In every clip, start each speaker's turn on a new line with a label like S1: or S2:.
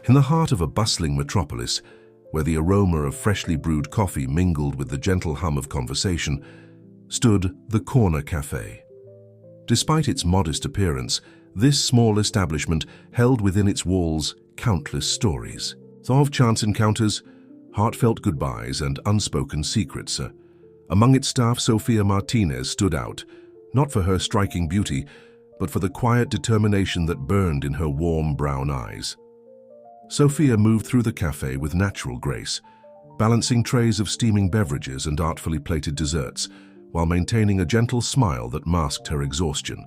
S1: In the heart of a bustling metropolis, where the aroma of freshly brewed coffee mingled with the gentle hum of conversation, stood the Corner Cafe. Despite its modest appearance, this small establishment held within its walls countless stories of chance encounters, heartfelt goodbyes, and unspoken secrets. Among its staff, Sophia Martinez stood out, not for her striking beauty, but for the quiet determination that burned in her warm brown eyes. Sophia moved through the cafe with natural grace, balancing trays of steaming beverages and artfully plated desserts, while maintaining a gentle smile that masked her exhaustion.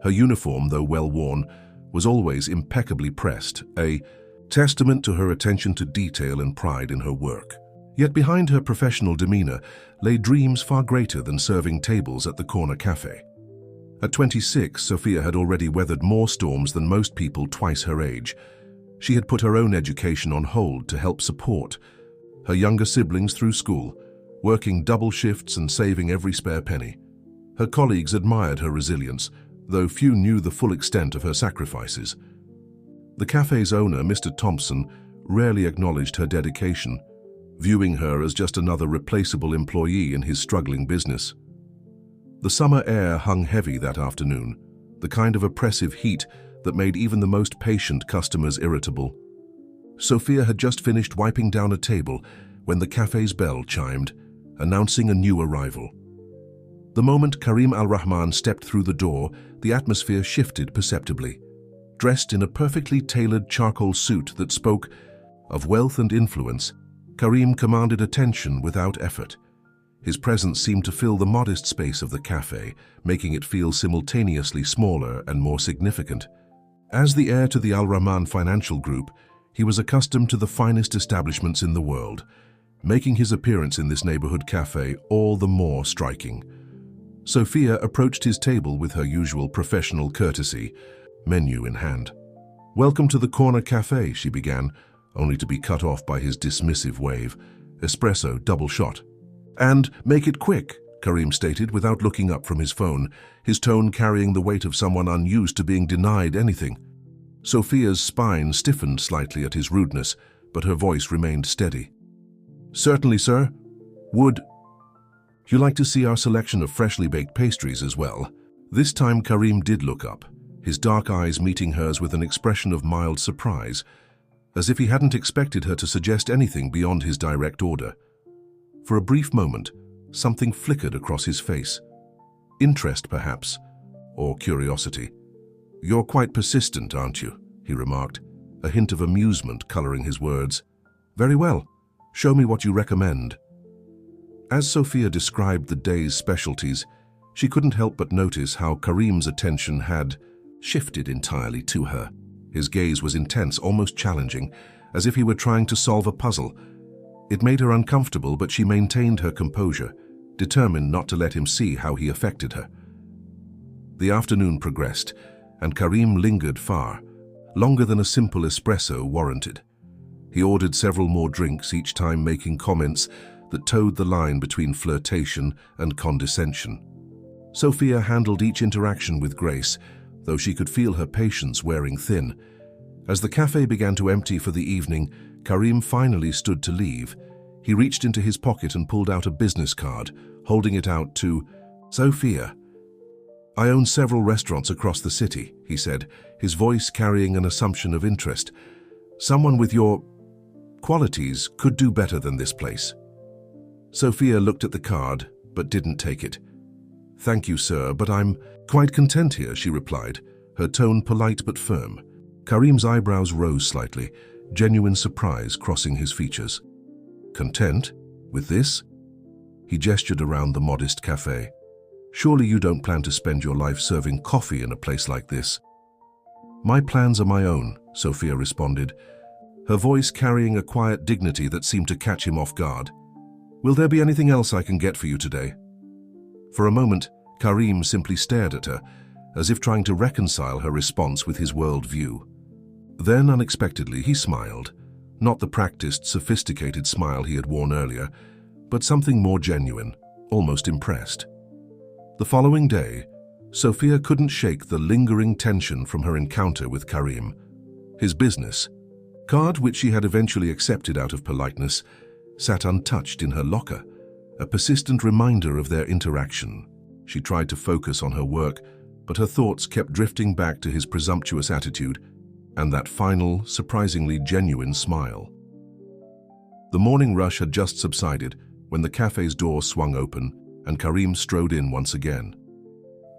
S1: Her uniform, though well-worn, was always impeccably pressed, a testament to her attention to detail and pride in her work. Yet behind her professional demeanor lay dreams far greater than serving tables at the Corner Cafe. At 26, Sophia had already weathered more storms than most people twice her age. She had put her own education on hold to help support her younger siblings through school, working double shifts and saving every spare penny. Her colleagues admired her resilience, though few knew the full extent of her sacrifices. The cafe's owner, Mr. Thompson, rarely acknowledged her dedication, viewing her as just another replaceable employee in his struggling business. The summer air hung heavy that afternoon, the kind of oppressive heat that made even the most patient customers irritable. Sophia had just finished wiping down a table when the cafe's bell chimed, announcing a new arrival. The moment Karim Al-Rahman stepped through the door, the atmosphere shifted perceptibly. Dressed in a perfectly tailored charcoal suit that spoke of wealth and influence, Karim commanded attention without effort. His presence seemed to fill the modest space of the cafe, making it feel simultaneously smaller and more significant. As the heir to the Al-Rahman financial group, he was accustomed to the finest establishments in the world, making his appearance in this neighborhood cafe all the more striking. Sophia approached his table with her usual professional courtesy, menu in hand. "Welcome to the Corner Cafe," she began, only to be cut off by his dismissive wave. "Espresso, double shot." "And make it quick," Karim stated without looking up from his phone, his tone carrying the weight of someone unused to being denied anything. Sophia's spine stiffened slightly at his rudeness, but her voice remained steady. "Certainly, sir. Would you like to see our selection of freshly baked pastries as well?" This time Karim did look up, his dark eyes meeting hers with an expression of mild surprise, as if he hadn't expected her to suggest anything beyond his direct order. For a brief moment, something flickered across his face. Interest, perhaps, or curiosity. "You're quite persistent, aren't you?" he remarked, a hint of amusement coloring his words. "Very well. Show me what you recommend." As Sophia described the day's specialties, she couldn't help but notice how Karim's attention had shifted entirely to her. His gaze was intense, almost challenging, as if he were trying to solve a puzzle. It made her uncomfortable, but she maintained her composure, determined not to let him see how he affected her. The afternoon progressed, and Karim lingered far, longer than a simple espresso warranted. He ordered several more drinks, each time making comments that towed the line between flirtation and condescension. Sophia handled each interaction with grace, though she could feel her patience wearing thin. As the cafe began to empty for the evening, Karim finally stood to leave. He reached into his pocket and pulled out a business card, holding it out to Sophia. "I own several restaurants across the city," he said, his voice carrying an assumption of interest. "Someone with your qualities could do better than this place." Sophia looked at the card, but didn't take it. "Thank you, sir, but I'm quite content here," she replied, her tone polite but firm. Karim's eyebrows rose slightly, genuine surprise crossing his features. "Content? With this?" He gestured around the modest cafe. "Surely you don't plan to spend your life serving coffee in a place like this?" "My plans are my own," Sophia responded, her voice carrying a quiet dignity that seemed to catch him off guard. "Will there be anything else I can get for you today?" For a moment, Karim simply stared at her, as if trying to reconcile her response with his worldview. Then, unexpectedly, he smiled, not the practiced, sophisticated smile he had worn earlier, but something more genuine, almost impressed. The following day, Sophia couldn't shake the lingering tension from her encounter with Karim. His business, card, which she had eventually accepted out of politeness, sat untouched in her locker, a persistent reminder of their interaction. She tried to focus on her work, but her thoughts kept drifting back to his presumptuous attitude and that final, surprisingly genuine smile. The morning rush had just subsided when the cafe's door swung open and Karim strode in once again.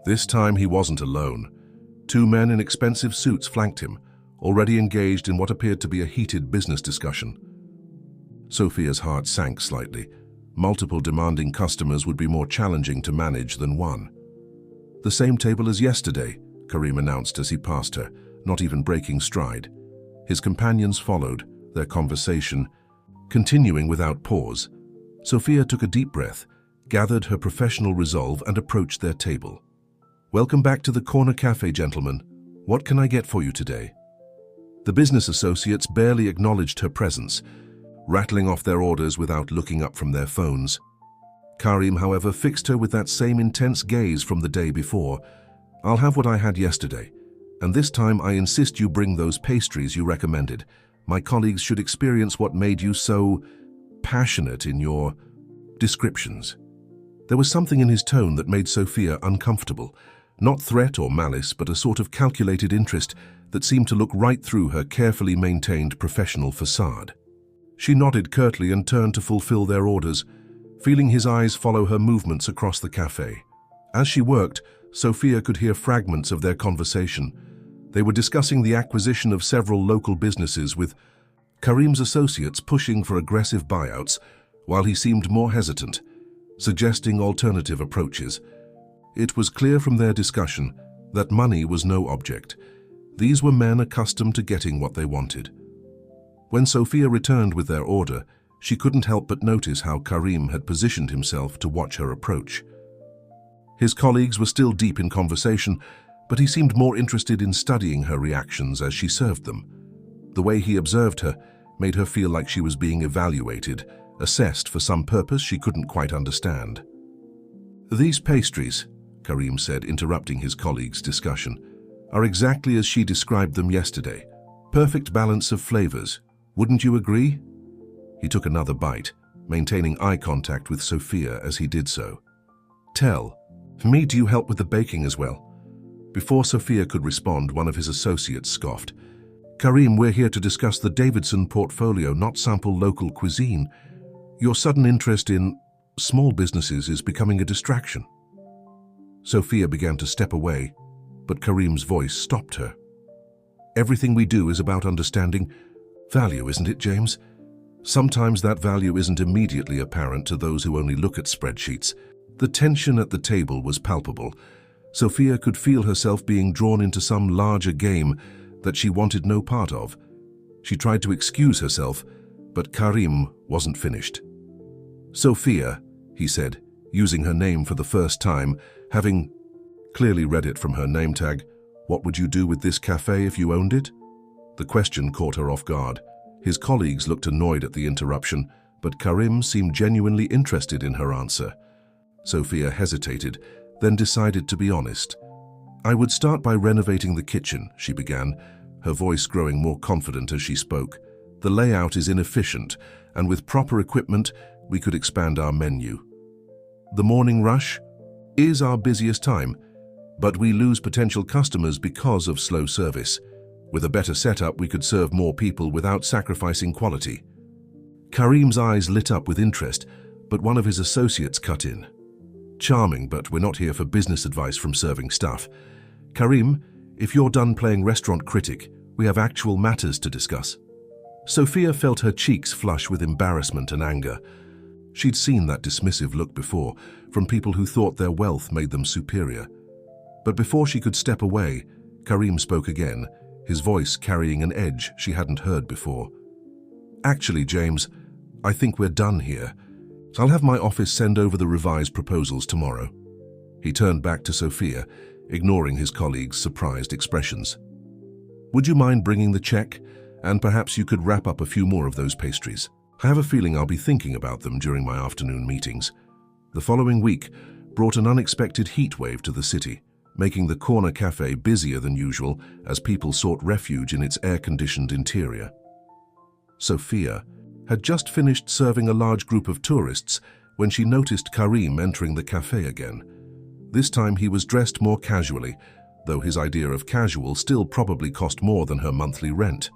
S1: This time he wasn't alone. Two men in expensive suits flanked him, already engaged in what appeared to be a heated business discussion. Sophia's heart sank slightly. Multiple demanding customers would be more challenging to manage than one. "The same table as yesterday," Karim announced as he passed her, not even breaking stride. His companions followed, their conversation continuing without pause. Sophia took a deep breath, gathered her professional resolve and approached their table. "Welcome back to the Corner Cafe, gentlemen. What can I get for you today?" The business associates barely acknowledged her presence, rattling off their orders without looking up from their phones. Karim, however, fixed her with that same intense gaze from the day before. "I'll have what I had yesterday, and this time I insist you bring those pastries you recommended. My colleagues should experience what made you so passionate in your descriptions." There was something in his tone that made Sophia uncomfortable. Not threat or malice, but a sort of calculated interest that seemed to look right through her carefully maintained professional facade. She nodded curtly and turned to fulfill their orders, feeling his eyes follow her movements across the cafe. As she worked, Sophia could hear fragments of their conversation. They were discussing the acquisition of several local businesses, with Karim's associates pushing for aggressive buyouts, while he seemed more hesitant, suggesting alternative approaches. It was clear from their discussion that money was no object. These were men accustomed to getting what they wanted. When Sophia returned with their order, she couldn't help but notice how Karim had positioned himself to watch her approach. His colleagues were still deep in conversation, but he seemed more interested in studying her reactions as she served them. The way he observed her made her feel like she was being evaluated, assessed for some purpose she couldn't quite understand. "These pastries," Karim said, interrupting his colleague's discussion, "are exactly as she described them yesterday. Perfect balance of flavors. Wouldn't you agree?" He took another bite, maintaining eye contact with Sophia as he did so. "Tell me, do you help with the baking as well?" Before Sophia could respond, one of his associates scoffed. "Karim, we're here to discuss the Davidson portfolio, not sample local cuisine. Your sudden interest in small businesses is becoming a distraction." Sophia began to step away, but Karim's voice stopped her. "Everything we do is about understanding value, isn't it, James? Sometimes that value isn't immediately apparent to those who only look at spreadsheets." The tension at the table was palpable. Sophia could feel herself being drawn into some larger game that she wanted no part of. She tried to excuse herself, but Karim wasn't finished. "Sophia," he said, using her name for the first time, having clearly read it from her name tag, "what would you do with this cafe if you owned it?" The question caught her off guard. His colleagues looked annoyed at the interruption, but Karim seemed genuinely interested in her answer. Sophia hesitated, then decided to be honest. "I would start by renovating the kitchen," she began, her voice growing more confident as she spoke. "The layout is inefficient, and with proper equipment, we could expand our menu. The morning rush is our busiest time, but we lose potential customers because of slow service. With a better setup, we could serve more people without sacrificing quality." Karim's eyes lit up with interest, but one of his associates cut in. "Charming, but we're not here for business advice from serving staff. Karim, if you're done playing restaurant critic, we have actual matters to discuss." Sophia felt her cheeks flush with embarrassment and anger. She'd seen that dismissive look before, from people who thought their wealth made them superior. But before she could step away, Karim spoke again, his voice carrying an edge she hadn't heard before. "Actually, James, I think we're done here. I'll have my office send over the revised proposals tomorrow." He turned back to Sophia, ignoring his colleague's surprised expressions. "Would you mind bringing the check? And perhaps you could wrap up a few more of those pastries. I have a feeling I'll be thinking about them during my afternoon meetings." The following week brought an unexpected heat wave to the city, making the Corner Cafe busier than usual as people sought refuge in its air-conditioned interior. Sophia, had just finished serving a large group of tourists when she noticed Karim entering the cafe again. This time he was dressed more casually, though his idea of casual still probably cost more than her monthly rent.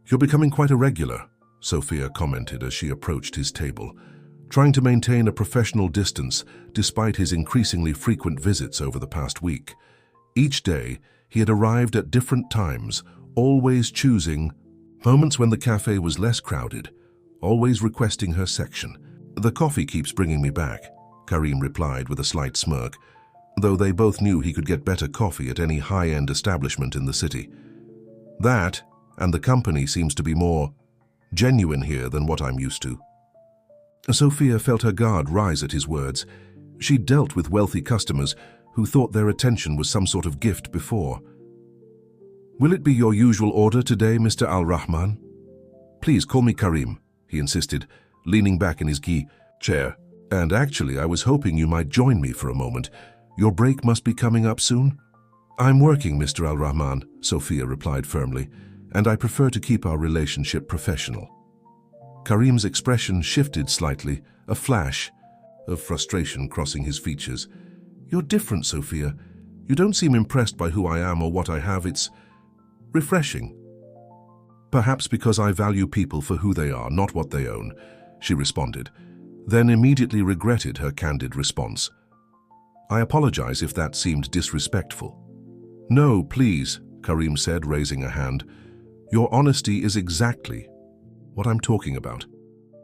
S1: "You're becoming quite a regular," Sophia commented as she approached his table, trying to maintain a professional distance despite his increasingly frequent visits over the past week. Each day, he had arrived at different times, always choosing moments when the cafe was less crowded, always requesting her section. "The coffee keeps bringing me back," Karim replied with a slight smirk, though they both knew he could get better coffee at any high-end establishment in the city. "That, and the company seems to be more genuine here than what I'm used to." Sophia felt her guard rise at his words. She dealt with wealthy customers who thought their attention was some sort of gift before. "Will it be your usual order today, Mr. Al-Rahman?" "Please call me Karim," he insisted, leaning back in his chair. "And actually, I was hoping you might join me for a moment. Your break must be coming up soon?" "I'm working, Mr. Al-Rahman," Sophia replied firmly, "and I prefer to keep our relationship professional." Karim's expression shifted slightly, a flash of frustration crossing his features. "You're different, Sophia. You don't seem impressed by who I am or what I have. It's refreshing." "Perhaps because I value people for who they are, not what they own," she responded, then immediately regretted her candid response. "I apologize if that seemed disrespectful." "No, please," Karim said, raising a hand. "Your honesty is exactly what I'm talking about.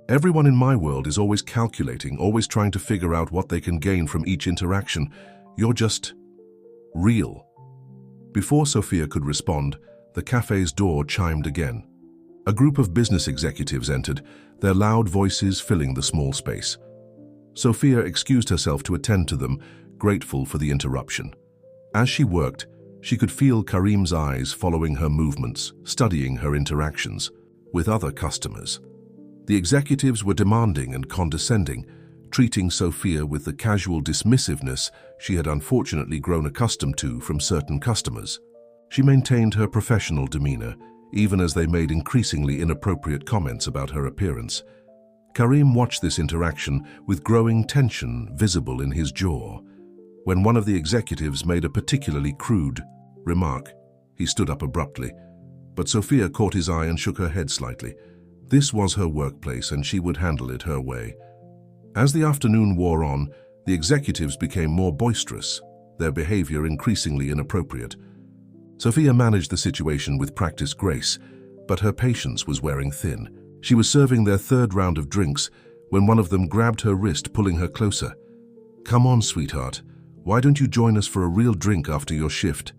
S1: Everyone in my world is always calculating, always trying to figure out what they can gain from each interaction. You're just real." Before Sophia could respond, the cafe's door chimed again. A group of business executives entered, their loud voices filling the small space. Sophia excused herself to attend to them, grateful for the interruption. As she worked, she could feel Karim's eyes following her movements, studying her interactions with other customers. The executives were demanding and condescending, treating Sophia with the casual dismissiveness she had unfortunately grown accustomed to from certain customers. She maintained her professional demeanor, even as they made increasingly inappropriate comments about her appearance. Karim watched this interaction with growing tension visible in his jaw. When one of the executives made a particularly crude remark, he stood up abruptly, but Sophia caught his eye and shook her head slightly. This was her workplace and she would handle it her way. As the afternoon wore on, the executives became more boisterous, their behavior increasingly inappropriate. Sophia managed the situation with practiced grace, but her patience was wearing thin. She was serving their third round of drinks when one of them grabbed her wrist, pulling her closer. "Come on, sweetheart. Why don't you join us for a real drink after your shift?"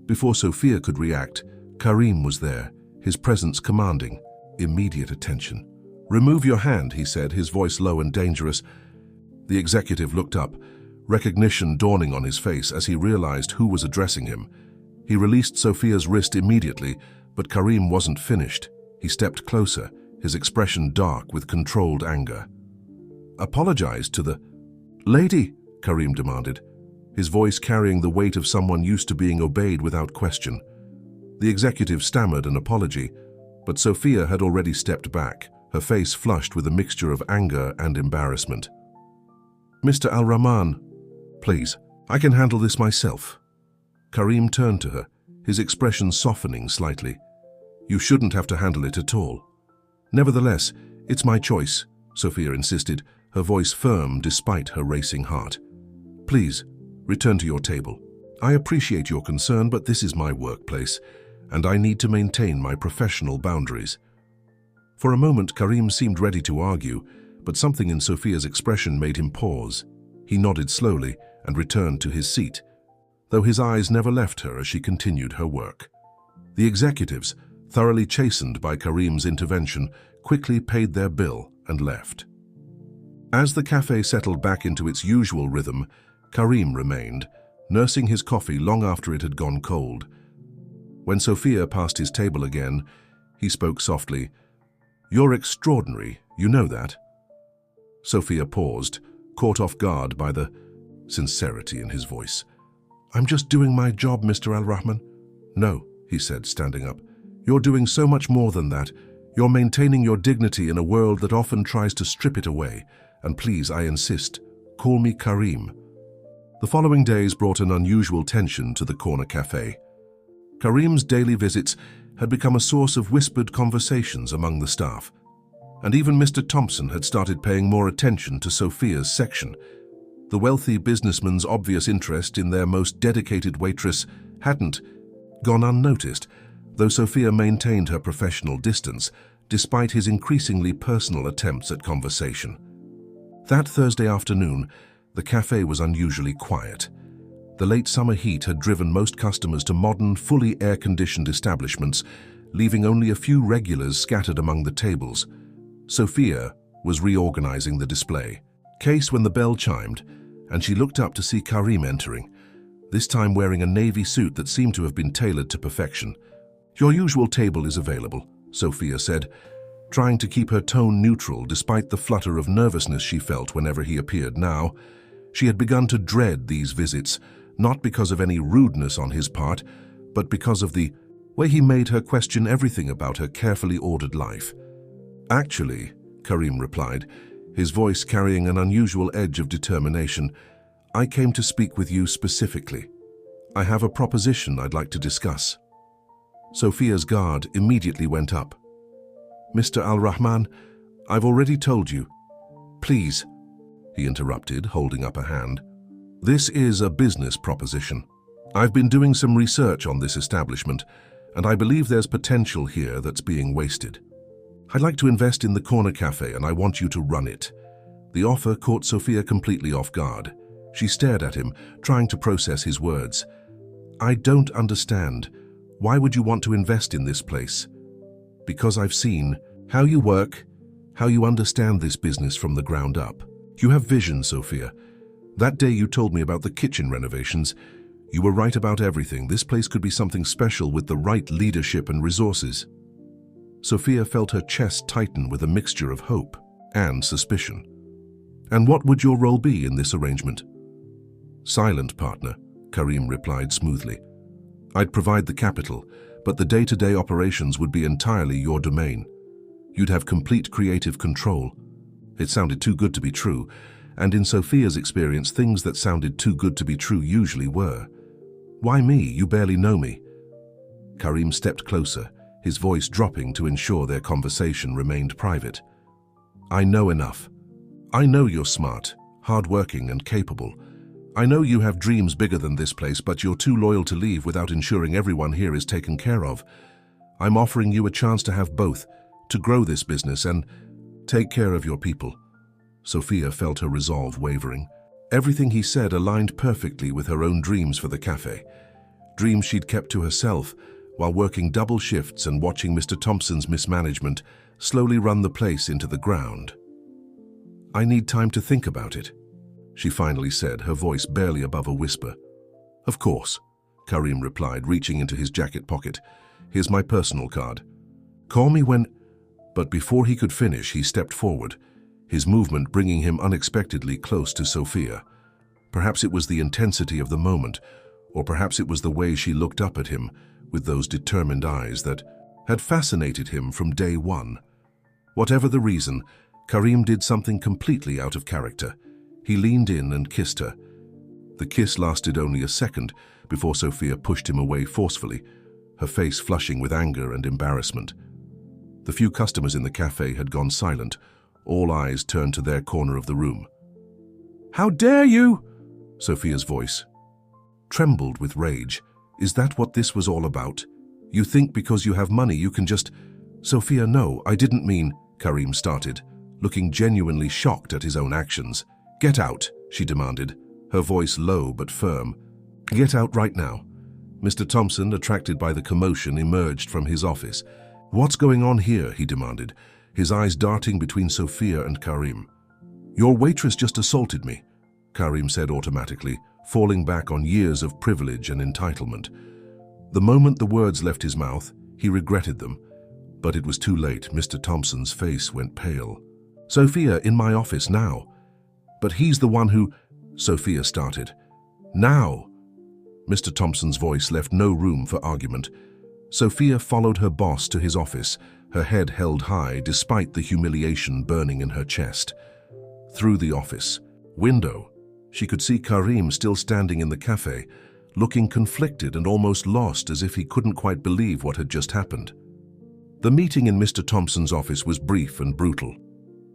S1: Before Sophia could react, Karim was there, his presence commanding immediate attention. "Remove your hand," he said, his voice low and dangerous. The executive looked up, recognition dawning on his face as he realized who was addressing him. He released Sophia's wrist immediately, but Karim wasn't finished. He stepped closer, his expression dark with controlled anger. "Apologize to the lady," Karim demanded, his voice carrying the weight of someone used to being obeyed without question. The executive stammered an apology, but Sophia had already stepped back, her face flushed with a mixture of anger and embarrassment. "Mr. Al-Rahman, please, I can handle this myself." Karim turned to her, his expression softening slightly. "You shouldn't have to handle it at all." "Nevertheless, it's my choice," Sophia insisted, her voice firm despite her racing heart. "Please, return to your table. I appreciate your concern, but this is my workplace, and I need to maintain my professional boundaries." For a moment, Karim seemed ready to argue, but something in Sophia's expression made him pause. He nodded slowly and returned to his seat, though his eyes never left her as she continued her work. The executives, thoroughly chastened by Karim's intervention, quickly paid their bill and left. As the cafe settled back into its usual rhythm, Karim remained, nursing his coffee long after it had gone cold. When Sophia passed his table again, he spoke softly. "You're extraordinary, you know that?" Sophia paused, caught off guard by the sincerity in his voice. "I'm just doing my job, Mr. Al-Rahman." "No," he said, standing up. "You're doing so much more than that. You're maintaining your dignity in a world that often tries to strip it away. And please, I insist, call me Karim. The following days brought an unusual tension to the corner cafe. Karim's daily visits had become a source of whispered conversations among the staff. And even Mr. Thompson had started paying more attention to Sophia's section. The wealthy businessman's obvious interest in their most dedicated waitress hadn't gone unnoticed, though Sophia maintained her professional distance despite his increasingly personal attempts at conversation. That Thursday afternoon, the cafe was unusually quiet. The late summer heat had driven most customers to modern, fully air-conditioned establishments, leaving only a few regulars scattered among the tables. Sophia was reorganizing the display. Case when the bell chimed, and she looked up to see Karim entering, this time wearing a navy suit that seemed to have been tailored to perfection. "Your usual table is available," Sophia said, trying to keep her tone neutral despite the flutter of nervousness she felt whenever he appeared now. She had begun to dread these visits, not because of any rudeness on his part, but because of the way he made her question everything about her carefully ordered life. "Actually," Karim replied, his voice carrying an unusual edge of determination, "I came to speak with you specifically. I have a proposition I'd like to discuss." Sophia's guard immediately went up. "Mr. Al-Rahman, I've already told you." "Please," he interrupted, holding up a hand. "This is a business proposition. I've been doing some research on this establishment, and I believe there's potential here that's being wasted. I'd like to invest in the corner cafe, and I want you to run it." The offer caught Sophia completely off guard. She stared at him, trying to process his words. "I don't understand. Why would you want to invest in this place?" "Because I've seen how you work, how you understand this business from the ground up. You have vision, Sophia. That day you told me about the kitchen renovations. You were right about everything. This place could be something special with the right leadership and resources." Sophia felt her chest tighten with a mixture of hope and suspicion. "And what would your role be in this arrangement?" "Silent partner," Karim replied smoothly. "I'd provide the capital, but the day-to-day operations would be entirely your domain. You'd have complete creative control." It sounded too good to be true, and in Sophia's experience, things that sounded too good to be true usually were. "Why me? You barely know me." Karim stepped closer, his voice dropping to ensure their conversation remained private. "I know enough. I know you're smart, hardworking, and capable. I know you have dreams bigger than this place, but you're too loyal to leave without ensuring everyone here is taken care of. I'm offering you a chance to have both, to grow this business and take care of your people." Sophia felt her resolve wavering. Everything he said aligned perfectly with her own dreams for the cafe. Dreams she'd kept to herself, while working double shifts and watching Mr. Thompson's mismanagement slowly run the place into the ground. "I need time to think about it," she finally said, her voice barely above a whisper. "Of course," Karim replied, reaching into his jacket pocket. "Here's my personal card. Call me when—" But before he could finish, he stepped forward, his movement bringing him unexpectedly close to Sophia. Perhaps it was the intensity of the moment, or perhaps it was the way she looked up at him with those determined eyes that had fascinated him from day one. Whatever the reason, Karim did something completely out of character. He leaned in and kissed her. The kiss lasted only a second before Sophia pushed him away forcefully, her face flushing with anger and embarrassment. The few customers in the cafe had gone silent, all eyes turned to their corner of the room. "How dare you?" Sophia's voice trembled with rage. "Is that what this was all about? You think because you have money you can just—" "Sophia, no, I didn't mean—" Karim started, looking genuinely shocked at his own actions. "Get out," she demanded, her voice low but firm. "Get out right now." Mr. Thompson, attracted by the commotion, emerged from his office. "What's going on here?" he demanded, his eyes darting between Sophia and Karim. "Your waitress just assaulted me," Karim said automatically, falling back on years of privilege and entitlement. The moment the words left his mouth, he regretted them. But it was too late. Mr. Thompson's face went pale. "Sophia, in my office now." "But he's the one who—" Sophia started. "Now!" Mr. Thompson's voice left no room for argument. Sophia followed her boss to his office, her head held high despite the humiliation burning in her chest. Through the office window, she could see Karim still standing in the cafe, looking conflicted and almost lost, as if he couldn't quite believe what had just happened. The meeting in Mr. Thompson's office was brief and brutal.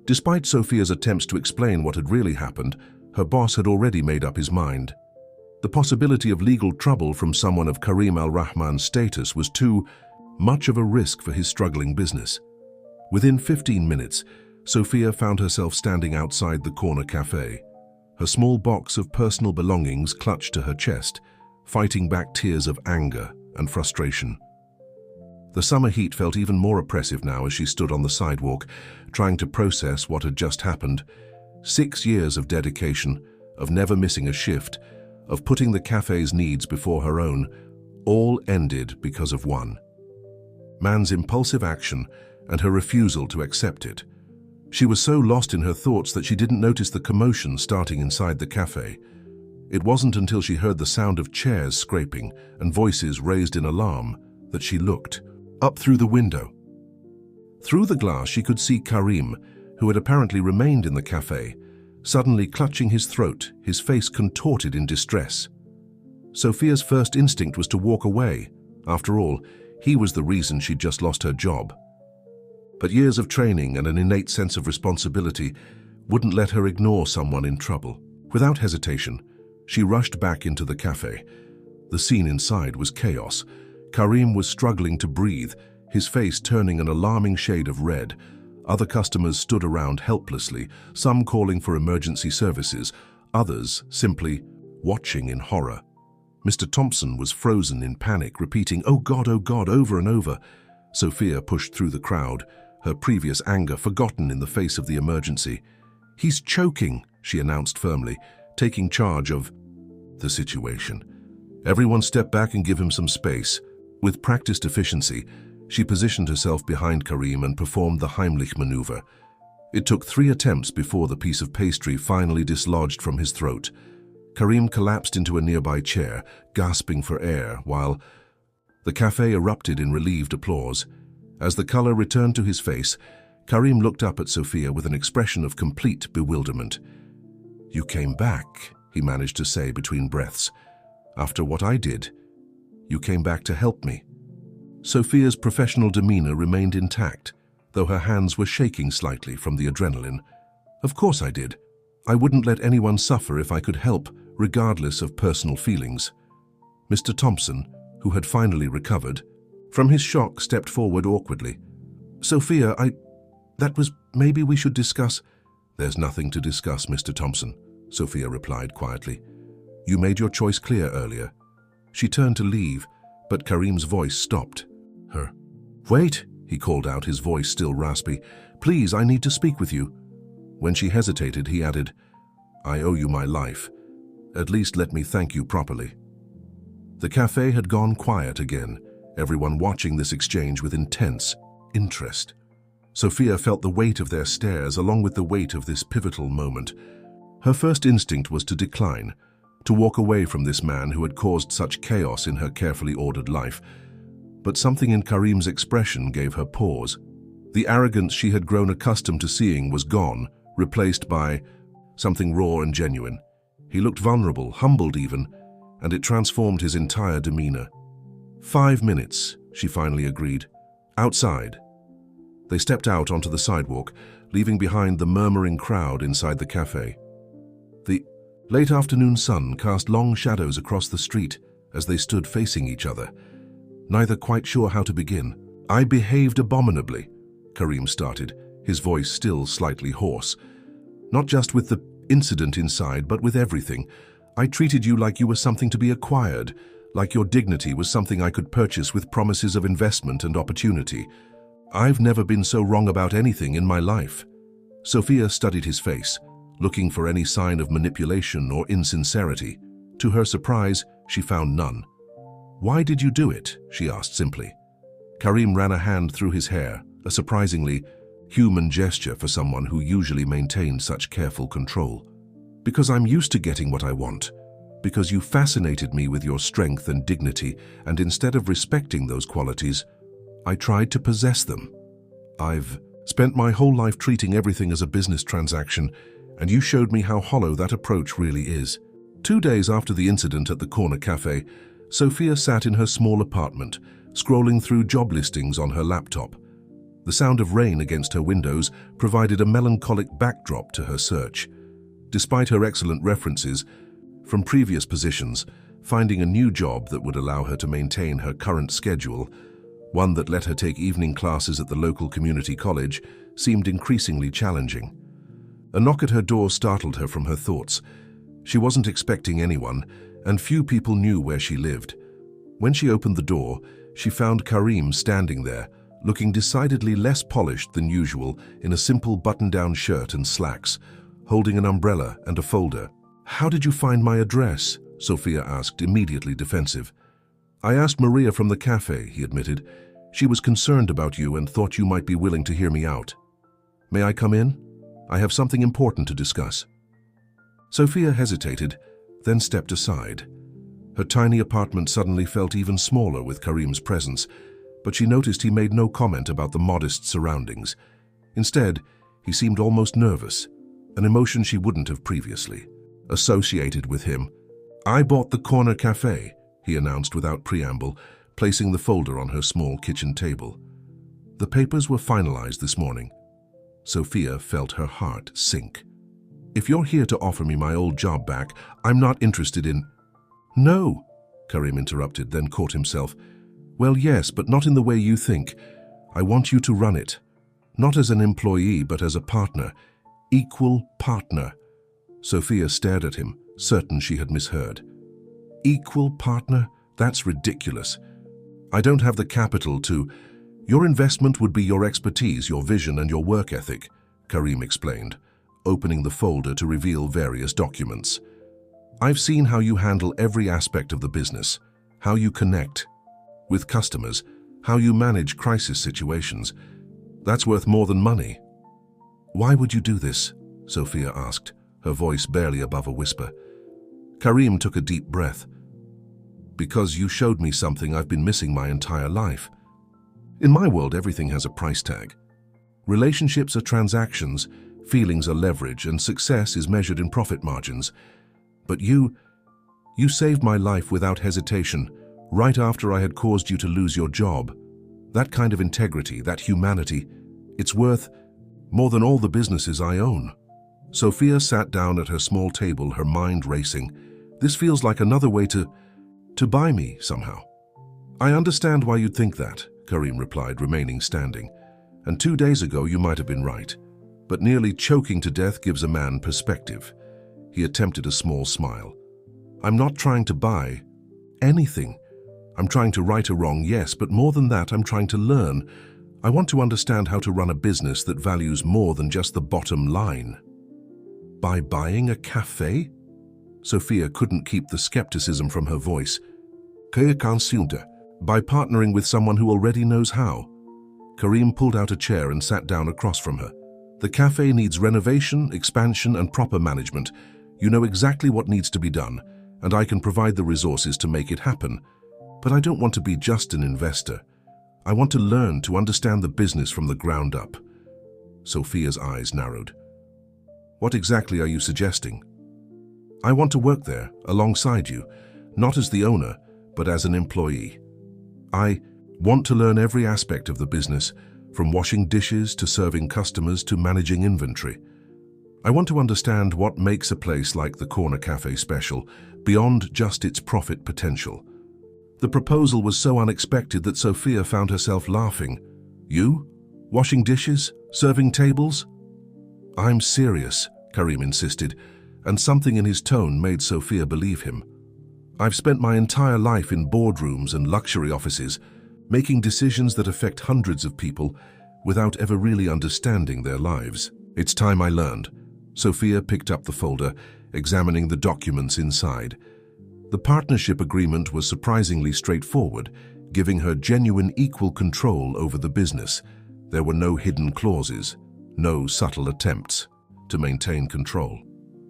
S1: Despite Sophia's attempts to explain what had really happened, her boss had already made up his mind. The possibility of legal trouble from someone of Karim al-Rahman's status was too much of a risk for his struggling business. Within 15 minutes, Sophia found herself standing outside the corner cafe, her small box of personal belongings clutched to her chest, fighting back tears of anger and frustration. The summer heat felt even more oppressive now as she stood on the sidewalk, trying to process what had just happened. 6 years of dedication, of never missing a shift, of putting the cafe's needs before her own, all ended because of one man's impulsive action and her refusal to accept it. She was so lost in her thoughts that she didn't notice the commotion starting inside the cafe. It wasn't until she heard the sound of chairs scraping and voices raised in alarm that she looked up through the window. Through the glass, she could see Karim, who had apparently remained in the cafe, suddenly clutching his throat, his face contorted in distress. Sophia's first instinct was to walk away. After all, he was the reason she'd just lost her job. But years of training and an innate sense of responsibility wouldn't let her ignore someone in trouble. Without hesitation, she rushed back into the cafe. The scene inside was chaos. Karim was struggling to breathe, his face turning an alarming shade of red. Other customers stood around helplessly, some calling for emergency services, others simply watching in horror. Mr. Thompson was frozen in panic, repeating, oh God, over and over. Sophia pushed through the crowd, her previous anger forgotten in the face of the emergency. He's choking, she announced firmly, taking charge of the situation. Everyone step back and give him some space. With practiced efficiency, she positioned herself behind Karim and performed the Heimlich maneuver. It took 3 attempts before the piece of pastry finally dislodged from his throat. Karim collapsed into a nearby chair, gasping for air, while the cafe erupted in relieved applause. As the color returned to his face, Karim looked up at Sophia with an expression of complete bewilderment. You came back, he managed to say between breaths. After what I did, you came back to help me. Sophia's professional demeanor remained intact, though her hands were shaking slightly from the adrenaline. Of course I did. I wouldn't let anyone suffer if I could help, regardless of personal feelings. Mr. Thompson, who had finally recovered, from his shock stepped forward awkwardly. Sophia, maybe we should discuss. There's nothing to discuss, Mr. Thompson, Sophia replied quietly. You made your choice clear earlier. She turned to leave, but Karim's voice stopped her. Wait, he called out, his voice still raspy. Please, I need to speak with you. When she hesitated, he added, I owe you my life. At least let me thank you properly. The cafe had gone quiet again, everyone watching this exchange with intense interest. Sophia felt the weight of their stares along with the weight of this pivotal moment. Her first instinct was to decline, to walk away from this man who had caused such chaos in her carefully ordered life. But something in Karim's expression gave her pause. The arrogance she had grown accustomed to seeing was gone, replaced by something raw and genuine. He looked vulnerable, humbled even, and it transformed his entire demeanor. 5 minutes, she finally agreed. Outside. They stepped out onto the sidewalk, leaving behind the murmuring crowd inside the cafe. The late afternoon sun cast long shadows across the street as they stood facing each other, neither quite sure how to begin. I behaved abominably, Karim started, his voice still slightly hoarse. Not just with the incident inside, but with everything. I treated you like you were something to be acquired, like your dignity was something I could purchase with promises of investment and opportunity. I've never been so wrong about anything in my life. Sophia studied his face, looking for any sign of manipulation or insincerity. To her surprise, she found none. Why did you do it? She asked simply. Karim ran a hand through his hair, a surprisingly human gesture for someone who usually maintained such careful control. Because I'm used to getting what I want. Because you fascinated me with your strength and dignity, and instead of respecting those qualities, I tried to possess them. I've spent my whole life treating everything as a business transaction, and you showed me how hollow that approach really is. 2 days after the incident at the corner cafe, Sophia sat in her small apartment, scrolling through job listings on her laptop. The sound of rain against her windows provided a melancholic backdrop to her search. Despite her excellent references from previous positions, finding a new job that would allow her to maintain her current schedule, one that let her take evening classes at the local community college, seemed increasingly challenging. A knock at her door startled her from her thoughts. She wasn't expecting anyone, and few people knew where she lived. When she opened the door, she found Karim standing there, looking decidedly less polished than usual in a simple button-down shirt and slacks, holding an umbrella and a folder. "How did you find my address?" Sophia asked, immediately defensive. "I asked Maria from the cafe," he admitted. "She was concerned about you and thought you might be willing to hear me out. May I come in? I have something important to discuss." Sophia hesitated, then stepped aside. Her tiny apartment suddenly felt even smaller with Karim's presence, but she noticed he made no comment about the modest surroundings. Instead, he seemed almost nervous, an emotion she wouldn't have previously associated with him. "I bought the corner cafe," he announced without preamble, placing the folder on her small kitchen table. "The papers were finalized this morning." Sophia felt her heart sink. "If you're here to offer me my old job back, I'm not interested in—" "No," Karim interrupted, then caught himself. "Well, yes, but not in the way you think. I want you to run it. Not as an employee, but as a partner. Equal partner." Sophia stared at him, certain she had misheard. "Equal partner? That's ridiculous. I don't have the capital to—" "Your investment would be your expertise, your vision, and your work ethic," Karim explained, opening the folder to reveal various documents. "I've seen how you handle every aspect of the business, how you connect with customers, how you manage crisis situations. That's worth more than money." "Why would you do this?" Sophia asked, her voice barely above a whisper. Karim took a deep breath. "Because you showed me something I've been missing my entire life. In my world, everything has a price tag. Relationships are transactions, feelings are leverage, and success is measured in profit margins. But you saved my life without hesitation, right after I had caused you to lose your job. That kind of integrity, that humanity, it's worth more than all the businesses I own." Sophia sat down at her small table, her mind racing. "This feels like another way to buy me, somehow." "I understand why you'd think that," Karim replied, remaining standing. "And 2 days ago you might have been right. But nearly choking to death gives a man perspective." He attempted a small smile. "I'm not trying to buy anything. I'm trying to right a wrong, yes, but more than that, I'm trying to learn. I want to understand how to run a business that values more than just the bottom line." "By buying a cafe?" Sophia couldn't keep the skepticism from her voice. "By partnering with someone who already knows how." Karim pulled out a chair and sat down across from her. "The cafe needs renovation, expansion, and proper management. You know exactly what needs to be done, and I can provide the resources to make it happen. But I don't want to be just an investor. I want to learn to understand the business from the ground up." Sophia's eyes narrowed. "What exactly are you suggesting?" "I want to work there, alongside you, not as the owner, but as an employee. I want to learn every aspect of the business, from washing dishes to serving customers to managing inventory. I want to understand what makes a place like the Corner Cafe special, beyond just its profit potential." The proposal was so unexpected that Sophia found herself laughing. "You? Washing dishes? Serving tables?" "I'm serious," Karim insisted, and something in his tone made Sophia believe him. "I've spent my entire life in boardrooms and luxury offices, making decisions that affect hundreds of people without ever really understanding their lives. It's time I learned." Sophia picked up the folder, examining the documents inside. The partnership agreement was surprisingly straightforward, giving her genuine equal control over the business. There were no hidden clauses, no subtle attempts to maintain control.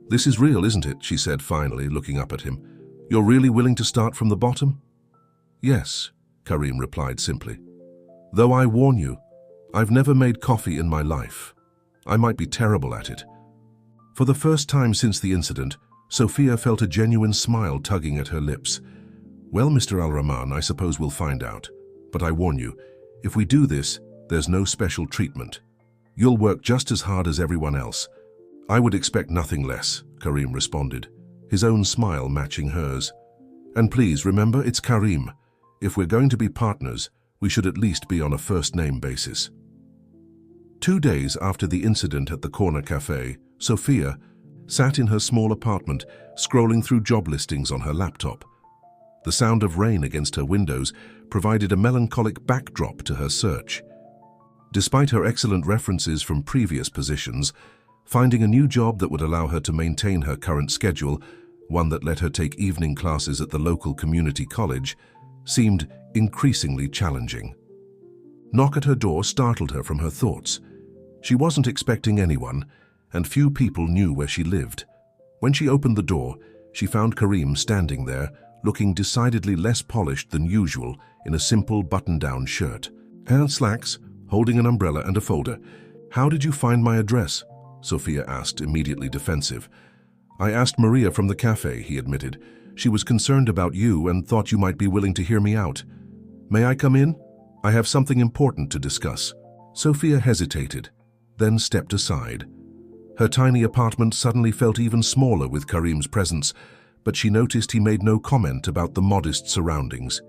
S1: "This is real, isn't it?" she said finally, looking up at him. "You're really willing to start from the bottom?" "Yes," Karim replied simply. "Though I warn you, I've never made coffee in my life. I might be terrible at it. For the first time since the incident, Sophia felt a genuine smile tugging at her lips. Well, Mr. Al-Rahman, I suppose we'll find out. But I warn you, if we do this, there's no special treatment. You'll work just as hard as everyone else. I would expect nothing less, Karim responded, his own smile matching hers. And please remember, it's Karim. If we're going to be partners, we should at least be on a first-name basis. 2 days after the incident at the corner cafe, Sophia sat in her small apartment, scrolling through job listings on her laptop. The sound of rain against her windows provided a melancholic backdrop to her search. Despite her excellent references from previous positions, finding a new job that would allow her to maintain her current schedule, one that let her take evening classes at the local community college, seemed increasingly challenging. Knock at her door startled her from her thoughts. She wasn't expecting anyone, and few people knew where she lived. When she opened the door, she found Karim standing there, looking decidedly less polished than usual in a simple button-down shirt and slacks, holding an umbrella and a folder. "How did you find my address?" Sophia asked, immediately defensive. "I asked Maria from the cafe," he admitted. "She was concerned about you and thought you might be willing to hear me out. May I come in? I have something important to discuss." Sophia hesitated, then stepped aside. Her tiny apartment suddenly felt even smaller with Karim's presence, but she noticed he made no comment about the modest surroundings.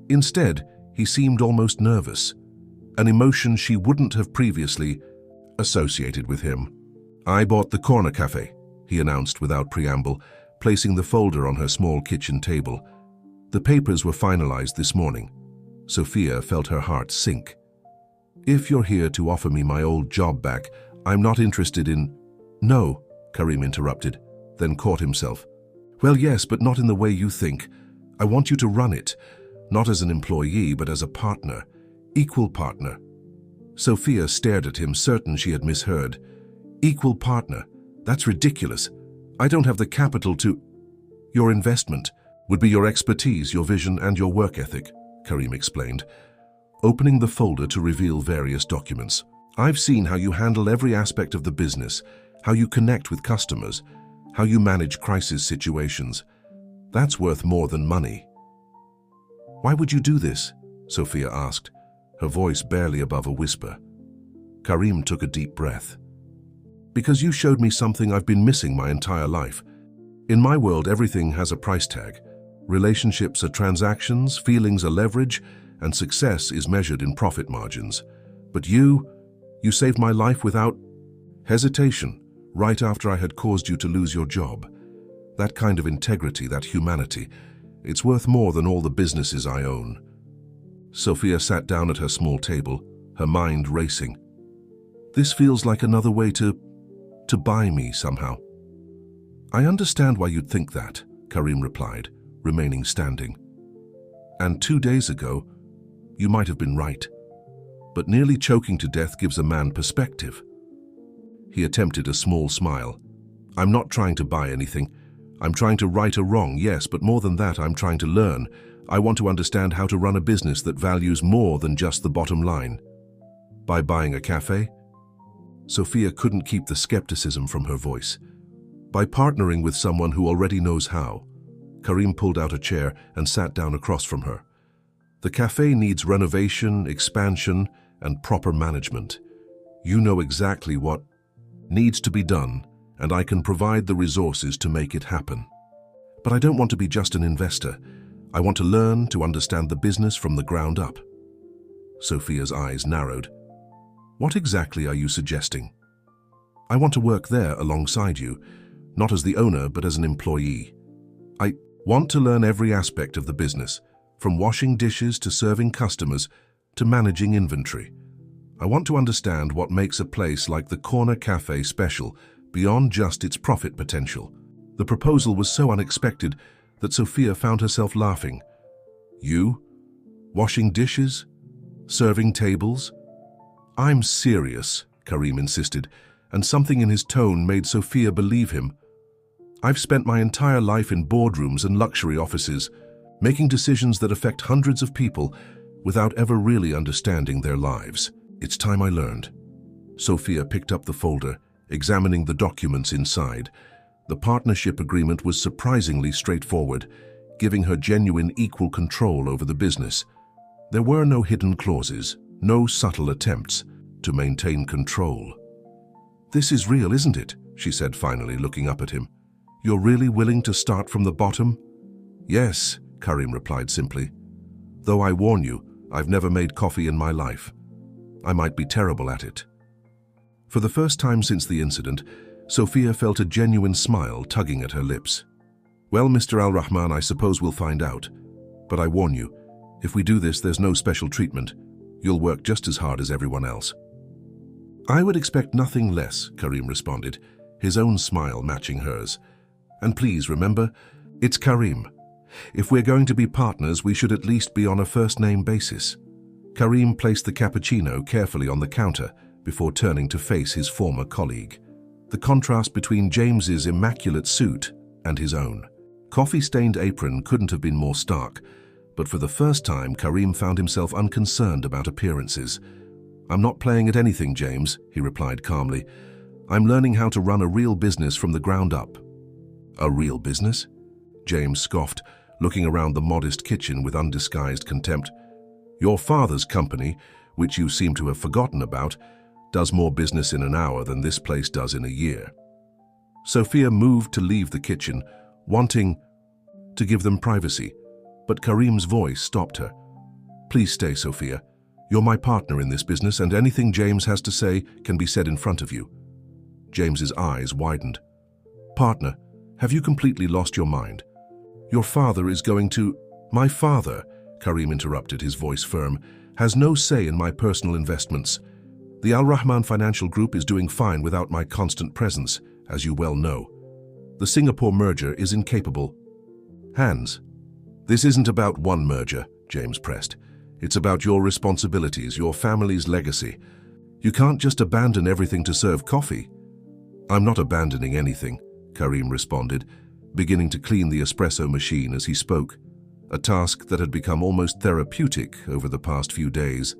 S1: Instead, he seemed almost nervous, an emotion she wouldn't have previously associated with him. "I bought the corner cafe," he announced without preamble, placing the folder on her small kitchen table. "The papers were finalized this morning." Sophia felt her heart sink. "If you're here to offer me my old job back, I'm not interested in—" "No," Karim interrupted, then caught himself. "Well, yes, but not in the way you think. I want you to run it, not as an employee, but as a partner, equal partner." Sophia stared at him, certain she had misheard. "Equal partner? That's ridiculous. I don't have the capital to—" "Your investment would be your expertise, your vision, and your work ethic," Karim explained, opening the folder to reveal various documents. "I've seen how you handle every aspect of the business, how you connect with customers, how you manage crisis situations. That's worth more than money." "Why would you do this?" Sophia asked, her voice barely above a whisper. Karim took a deep breath. "Because you showed me something I've been missing my entire life. In my world, everything has a price tag. Relationships are transactions, feelings are leverage, and success is measured in profit margins. But you saved my life without hesitation, right after I had caused you to lose your job. That kind of integrity, that humanity, it's worth more than all the businesses I own." Sophia sat down at her small table, her mind racing. "This feels like another way to buy me somehow." "I understand why you'd think that," Karim replied, remaining standing. "And 2 days ago, you might have been right. But nearly choking to death gives a man perspective." He attempted a small smile. "I'm not trying to buy anything. I'm trying to right a wrong, yes, but more than that, I'm trying to learn. I want to understand how to run a business that values more than just the bottom line." "By buying a cafe?" Sophia couldn't keep the skepticism from her voice. "By partnering with someone who already knows how." Karim pulled out a chair and sat down across from her. "The cafe needs renovation, expansion, and proper management. You know exactly what needs to be done, and I can provide the resources to make it happen. But I don't want to be just an investor. I want to learn to understand the business from the ground up." Sophia's eyes narrowed. "What exactly are you suggesting?" "I want to work there alongside you, not as the owner, but as an employee. I want to learn every aspect of the business, from washing dishes to serving customers to managing inventory. I want to understand what makes a place like the Corner Cafe special beyond just its profit potential." The proposal was so unexpected that Sophia found herself laughing. "You? Washing dishes? Serving tables?" "I'm serious," Karim insisted, and something in his tone made Sophia believe him. "I've spent my entire life in boardrooms and luxury offices, making decisions that affect hundreds of people without ever really understanding their lives. It's time I learned. Sophia picked up the folder, examining the documents inside. The partnership agreement was surprisingly straightforward, giving her genuine equal control over the business. There were no hidden clauses, no subtle attempts to maintain control. "This is real, isn't it?" she said finally, looking up at him. "You're really willing to start from the bottom?" "Yes," Karim replied simply. "Though I warn you, I've never made coffee in my life. I might be terrible at it." For the first time since the incident, Sophia felt a genuine smile tugging at her lips. "Well, Mr. Al-Rahman, I suppose we'll find out. But I warn you, if we do this, there's no special treatment. You'll work just as hard as everyone else." "I would expect nothing less," Karim responded, his own smile matching hers. "And please remember, it's Karim. If we're going to be partners, we should at least be on a first-name basis." Karim placed the cappuccino carefully on the counter before turning to face his former colleague. The contrast between James's immaculate suit and his own coffee-stained apron couldn't have been more stark, but for the first time, Karim found himself unconcerned about appearances. "I'm not playing at anything, James," he replied calmly. "I'm learning how to run a real business from the ground up." "A real business?" James scoffed, looking around the modest kitchen with undisguised contempt. "Your father's company, which you seem to have forgotten about, does more business in an hour than this place does in a year." Sophia moved to leave the kitchen, wanting to give them privacy, but Karim's voice stopped her. "Please stay, Sophia. You're my partner in this business, and anything James has to say can be said in front of you." James's eyes widened. "Partner, have you completely lost your mind? Your father is going to—" "My father," Karim interrupted, his voice firm, "has no say in my personal investments. The Al-Rahman Financial Group is doing fine without my constant presence, as you well know. The Singapore merger is in capable hands." "This isn't about one merger," James pressed. "It's about your responsibilities, your family's legacy. You can't just abandon everything to serve coffee." "I'm not abandoning anything," Karim responded, beginning to clean the espresso machine as he spoke, a task that had become almost therapeutic over the past few days.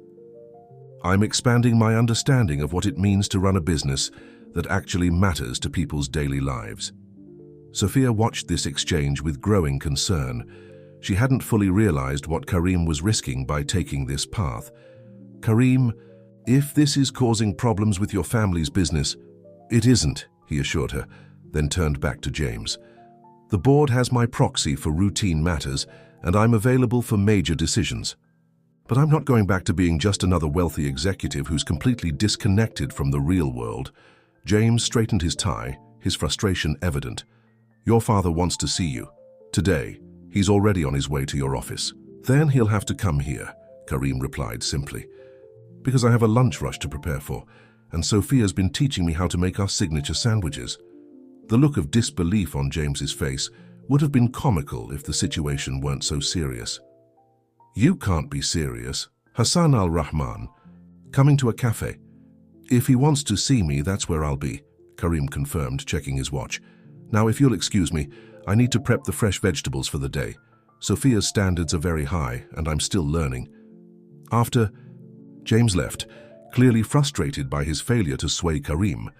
S1: "I'm expanding my understanding of what it means to run a business that actually matters to people's daily lives." Sophia watched this exchange with growing concern. She hadn't fully realized what Karim was risking by taking this path. "Karim, if this is causing problems with your family's business—" "It isn't," he assured her, then turned back to James. "The board has my proxy for routine matters, and I'm available for major decisions. But I'm not going back to being just another wealthy executive who's completely disconnected from the real world." James straightened his tie, his frustration evident. "Your father wants to see you. Today. He's already on his way to your office." "Then he'll have to come here," Karim replied simply. "Because I have a lunch rush to prepare for, and Sophia's been teaching me how to make our signature sandwiches." The look of disbelief on James's face would have been comical if the situation weren't so serious. "You can't be serious. Hassan Al-Rahman, coming to a cafe." "If he wants to see me, that's where I'll be," Karim confirmed, checking his watch. "Now, if you'll excuse me, I need to prep the fresh vegetables for the day. Sophia's standards are very high, and I'm still learning." After James left, clearly frustrated by his failure to sway Karim,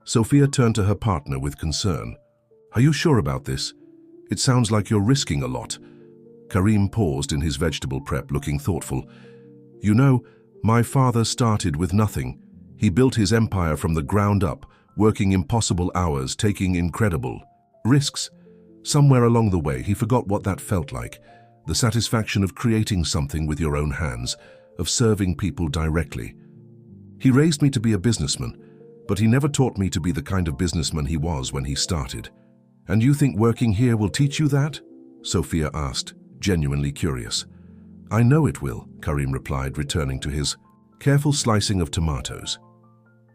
S1: Sophia turned to her partner with concern. "Are you sure about this? It sounds like you're risking a lot." Karim paused in his vegetable prep, looking thoughtful. "You know, my father started with nothing. He built his empire from the ground up, working impossible hours, taking incredible risks. Somewhere along the way, he forgot what that felt like, the satisfaction of creating something with your own hands, of serving people directly. He raised me to be a businessman, but he never taught me to be the kind of businessman he was when he started." "And you think working here will teach you that?" Sophia asked, genuinely curious. "I know it will," Karim replied, returning to his careful slicing of tomatoes.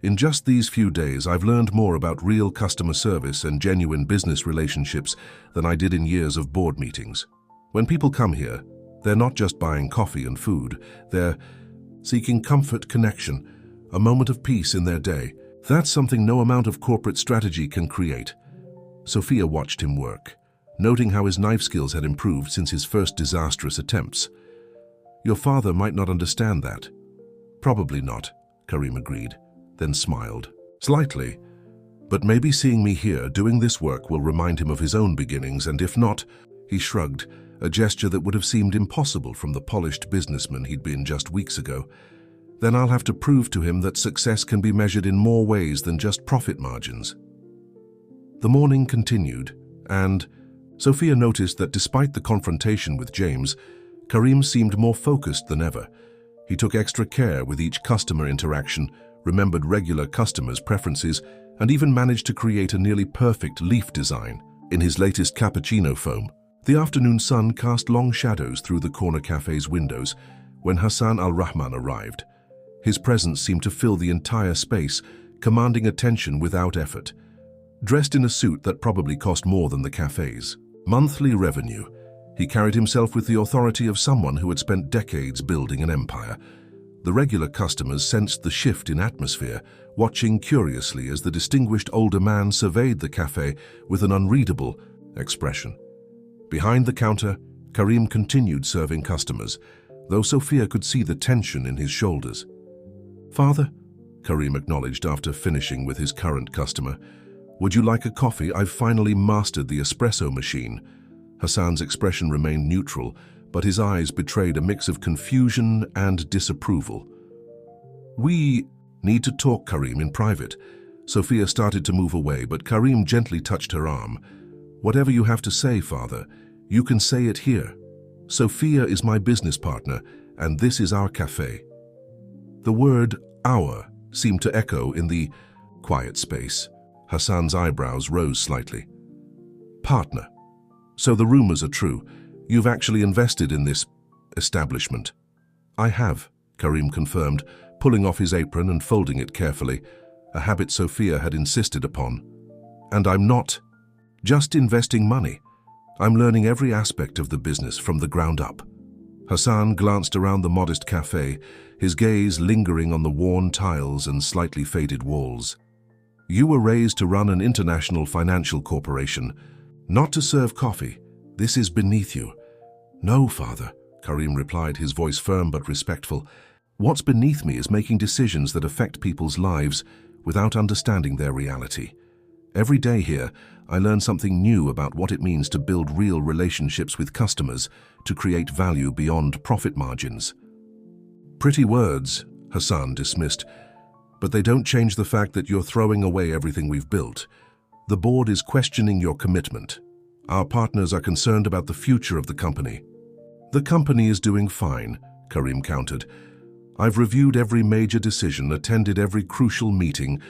S1: "In just these few days, I've learned more about real customer service and genuine business relationships than I did in years of board meetings. When people come here, they're not just buying coffee and food. They're seeking comfort, connection, a moment of peace in their day. That's something no amount of corporate strategy can create." Sophia watched him work, noting how his knife skills had improved since his first disastrous attempts. "Your father might not understand that." "Probably not," Karim agreed, then smiled. Slightly. But maybe seeing me here doing this work will remind him of his own beginnings, and if not, he shrugged, a gesture that would have seemed impossible from the polished businessman he'd been just weeks ago. Then I'll have to prove to him that success can be measured in more ways than just profit margins. The morning continued, and Sophia noticed that despite the confrontation with James, Karim seemed more focused than ever. He took extra care with each customer interaction, remembered regular customers' preferences, and even managed to create a nearly perfect leaf design in his latest cappuccino foam. The afternoon sun cast long shadows through the corner cafe's windows when Hassan al-Rahman arrived. His presence seemed to fill the entire space, commanding attention without effort. Dressed in a suit that probably cost more than the cafe's monthly revenue, he carried himself with the authority of someone who had spent decades building an empire. The regular customers sensed the shift in atmosphere, watching curiously as the distinguished older man surveyed the cafe with an unreadable expression. Behind the counter, Karim continued serving customers, though Sophia could see the tension in his shoulders. "Father," Karim acknowledged after finishing with his current customer, "would you like a coffee? I've finally mastered the espresso machine." Hassan's expression remained neutral, but his eyes betrayed a mix of confusion and disapproval. "We need to talk, Karim, in private." Sophia started to move away, but Karim gently touched her arm. "Whatever you have to say, Father, you can say it here. Sophia is my business partner, and this is our cafe." The word "our" seemed to echo in the quiet space. Hassan's eyebrows rose slightly. "Partner. So the rumors are true. You've actually invested in this establishment." "I have," Karim confirmed, pulling off his apron and folding it carefully, a habit Sophia had insisted upon. "And I'm not just investing money. I'm learning every aspect of the business from the ground up." Hassan glanced around the modest cafe, his gaze lingering on the worn tiles and slightly faded walls. "You were raised to run an international financial corporation, not to serve coffee. This is beneath you." "No, Father," Karim replied, his voice firm but respectful. "What's beneath me is making decisions that affect people's lives without understanding their reality. Every day here, I learn something new about what it means to build real relationships with customers, to create value beyond profit margins." "Pretty words," Hassan dismissed, "but they don't change the fact that you're throwing away everything we've built. The board is questioning your commitment. Our partners are concerned about the future of the company." "The company is doing fine," Karim countered. "I've reviewed every major decision, attended every crucial meeting.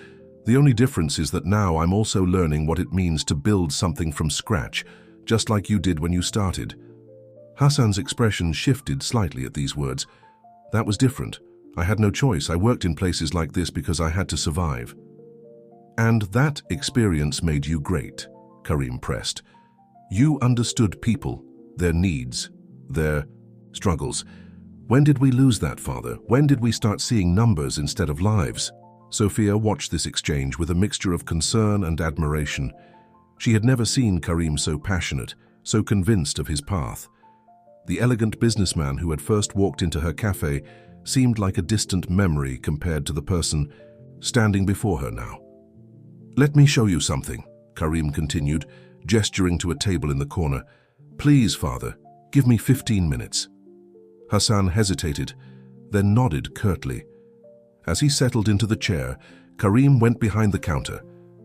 S1: The only difference is that now I'm also learning what it means to build something from scratch, just like you did when you started." Hassan's expression shifted slightly at these words. "That was different. I had no choice. I worked in places like this because I had to survive." "And that experience made you great," Karim pressed. "You understood people, their needs, their struggles. When did we lose that, Father? When did we start seeing numbers instead of lives?" Sophia watched this exchange with a mixture of concern and admiration. She had never seen Karim so passionate, so convinced of his path. The elegant businessman who had first walked into her cafe seemed like a distant memory compared to the person standing before her now. "Let me show you something," Karim continued, gesturing to a table in the corner. "Please, Father, give me 15 minutes. Hassan hesitated, then nodded curtly. As he settled into the chair, Karim went behind the counter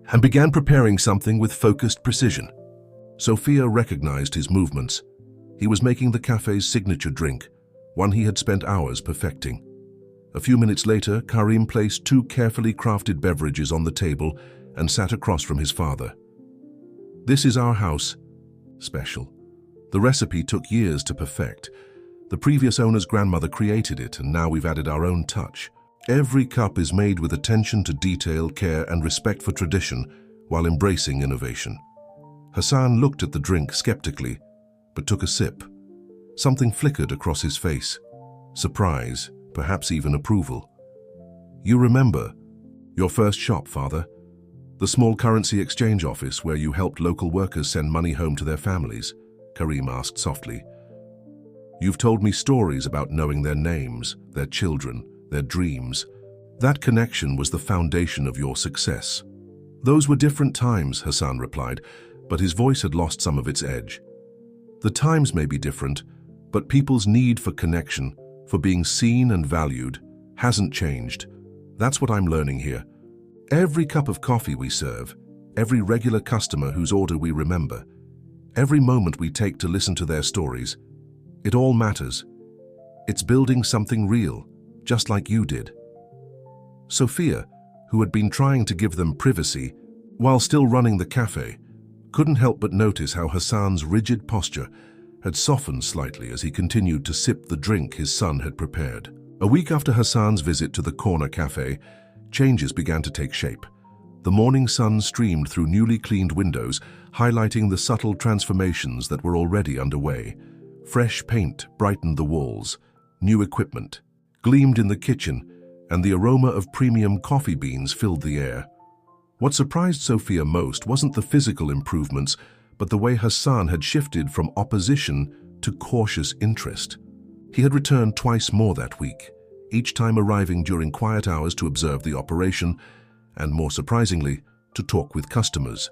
S1: and began preparing something with focused precision. Sophia recognized his movements. He was making the cafe's signature drink, one he had spent hours perfecting. A few minutes later, Karim placed 2 carefully crafted beverages on the table and sat across from his father. "This is our house. Special. The recipe took years to perfect. The previous owner's grandmother created it, and now we've added our own touch. Every cup is made with attention to detail, care, and respect for tradition, while embracing innovation." Hassan looked at the drink skeptically, but took a sip. Something flickered across his face. Surprise, perhaps even approval. "You remember your first shop, Father? The small currency exchange office where you helped local workers send money home to their families?" Karim asked softly. "You've told me stories about knowing their names, their children, their dreams. That connection was the foundation of your success. Those were different times, Hassan replied, but his voice had lost some of its edge. The times may be different, but people's need for connection, for being seen and valued, hasn't changed. That's what I'm learning here. Every cup of coffee we serve, every regular customer whose order we remember, every moment we take to listen to their stories, it all matters. It's building something real, just like you did. Sophia, who had been trying to give them privacy while still running the cafe, couldn't help but notice how Hassan's rigid posture had softened slightly as he continued to sip the drink his son had prepared. A week after Hassan's visit to the corner cafe, changes began to take shape. The morning sun streamed through newly cleaned windows, highlighting the subtle transformations that were already underway. Fresh paint brightened the walls, new equipment gleamed in the kitchen, and the aroma of premium coffee beans filled the air. What surprised Sophia most wasn't the physical improvements, but the way Hassan had shifted from opposition to cautious interest. He had returned twice more that week, each time arriving during quiet hours to observe the operation, and more surprisingly, to talk with customers.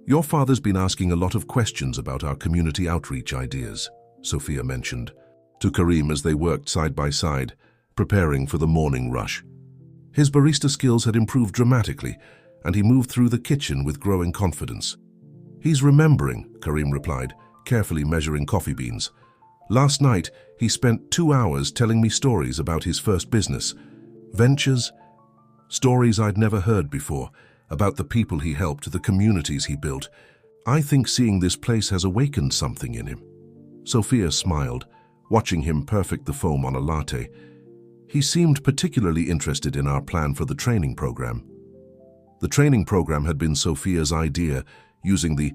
S1: "Your father's been asking a lot of questions about our community outreach ideas," Sophia mentioned to Karim as they worked side by side, preparing for the morning rush. His barista skills had improved dramatically, and he moved through the kitchen with growing confidence. "He's remembering," Karim replied, carefully measuring coffee beans. "Last night, he spent 2 hours telling me stories about his first business, ventures, stories I'd never heard before, about the people he helped, the communities he built. I think seeing this place has awakened something in him." Sophia smiled, watching him perfect the foam on a latte. He seemed particularly interested in our plan for the training program. The training program had been Sophia's idea, using the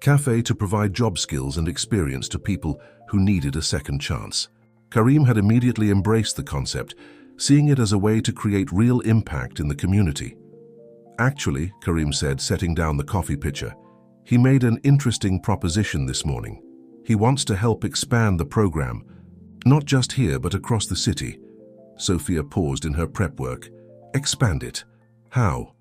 S1: cafe to provide job skills and experience to people who needed a second chance. Karim had immediately embraced the concept, seeing it as a way to create real impact in the community. "Actually," Karim said, setting down the coffee pitcher, "he made an interesting proposition this morning. He wants to help expand the program, not just here but across the city." Sophia paused in her prep work. "Expand it? How?"